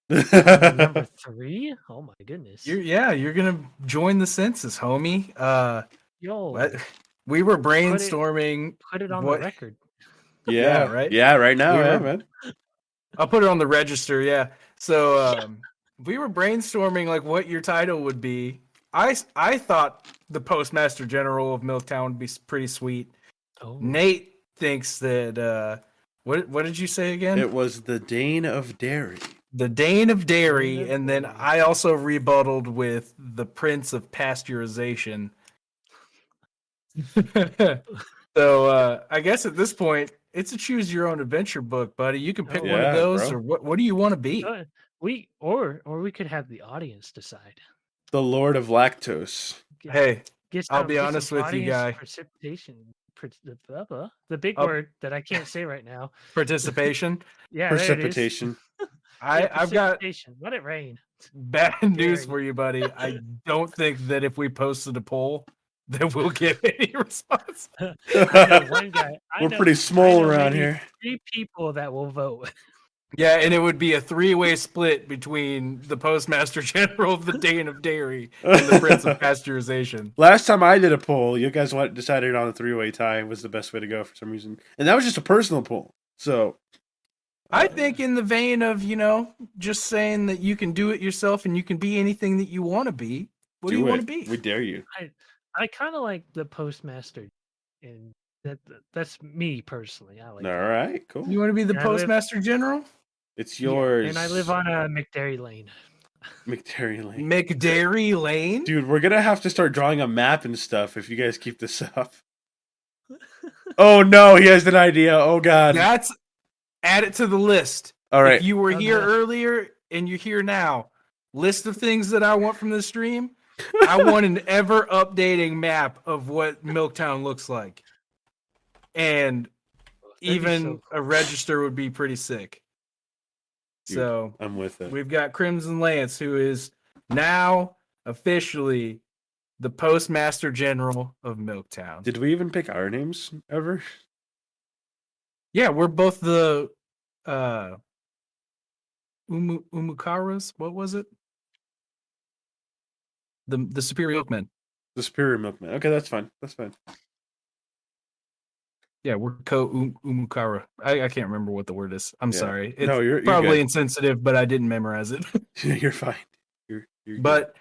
Speaker 1: Number 3? Oh my goodness.
Speaker 2: You're gonna join the census, homie. We were brainstorming.
Speaker 1: Put it on the record.
Speaker 3: Yeah, right. Yeah, right now, man.
Speaker 2: I'll put it on the register. Yeah. So we were brainstorming like what your title would be. I thought the Postmaster General of Milktown would be pretty sweet. Oh. Nate thinks that what did you say again?
Speaker 3: It was the Dane of Dairy.
Speaker 2: The Dane of Dairy, and then I also rebutted with the Prince of Pasteurization. So I guess at this point, it's a choose your own adventure book, buddy. You can pick one of those, bro. Or what do you want to be?
Speaker 1: We could have the audience decide.
Speaker 3: The Lord of Lactose.
Speaker 2: I'll be honest with you, guy.
Speaker 1: Precipitation. The big word that I can't say right now.
Speaker 2: Participation.
Speaker 1: Yeah,
Speaker 3: precipitation.
Speaker 2: I've got.
Speaker 1: Let it rain.
Speaker 2: Bad news for you, buddy. I don't think that if we posted a poll, that we'll get any response.
Speaker 1: I know one guy.
Speaker 3: We're pretty small around here.
Speaker 1: 3 people that will vote.
Speaker 2: Yeah, and it would be a 3-way split between the Postmaster General of the Dane of Dairy and the Prince of Pasteurization.
Speaker 3: Last time I did a poll, you guys decided on a 3-way tie was the best way to go for some reason. And that was just a personal poll. So
Speaker 2: I think in the vein of, just saying that you can do it yourself and you can be anything that you want to be. What do you want to be?
Speaker 3: We dare you.
Speaker 1: I kind of like the Postmaster, and that's me personally. I like.
Speaker 3: All right, cool.
Speaker 2: You want to be the Postmaster General?
Speaker 3: It's yours.
Speaker 1: And I live on a McDairy Lane.
Speaker 2: McDairy Lane?
Speaker 3: Dude, we're going to have to start drawing a map and stuff if you guys keep this up. Oh, no, he has an idea. Oh, God.
Speaker 2: Add it to the list.
Speaker 3: All right.
Speaker 2: If you were here earlier and you're here now, list of things that I want from this stream. I want an ever-updating map of what Milktown looks like. And even a register would be pretty sick.
Speaker 3: Dude,
Speaker 2: so
Speaker 3: I'm with it.
Speaker 2: We've got Crimson Lance, who is now officially the Postmaster General of Milktown.
Speaker 3: Did we even pick our names ever?
Speaker 2: Yeah, we're both the Umukaras. What was it? The Superior Milkmen.
Speaker 3: The Superior Milkmen. Okay, that's fine.
Speaker 2: Yeah, we're Umukara. I can't remember what the word is. I'm sorry. It's
Speaker 3: you're
Speaker 2: probably
Speaker 3: good.
Speaker 2: insensitive, but I didn't memorize it.
Speaker 3: You're fine. You're
Speaker 2: But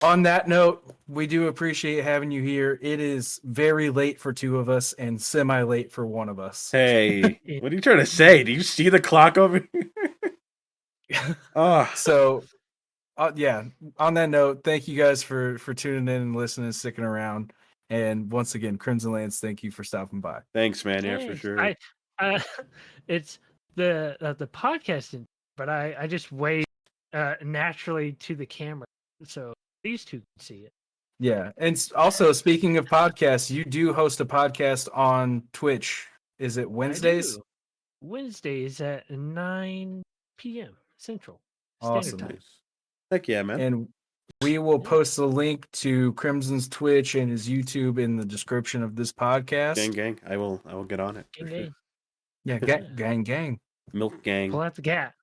Speaker 2: on that note, we do appreciate having you here. It is very late for two of us and semi-late for one of us.
Speaker 3: Hey, what are you trying to say? Do you see the clock over here?
Speaker 2: So, yeah, on that note, thank you guys for tuning in and listening and sticking around. And once again, Crimson Lance, thank you for stopping by.
Speaker 3: Thanks, man. Yeah, for sure.
Speaker 1: It's the podcasting, but I just wave naturally to the camera, so these two can see it.
Speaker 2: Yeah, and also speaking of podcasts, you do host a podcast on Twitch. Is it Wednesdays?
Speaker 1: Wednesdays at 9 p.m. Central
Speaker 2: Awesome.
Speaker 1: Standard Time.
Speaker 3: Heck yeah, man.
Speaker 2: And we will post a link to Crimson's Twitch and his YouTube in the description of this podcast.
Speaker 3: Gang. I will get on it.
Speaker 1: Gang.
Speaker 2: Yeah, gang.
Speaker 3: Milk gang.
Speaker 1: Pull out the gat.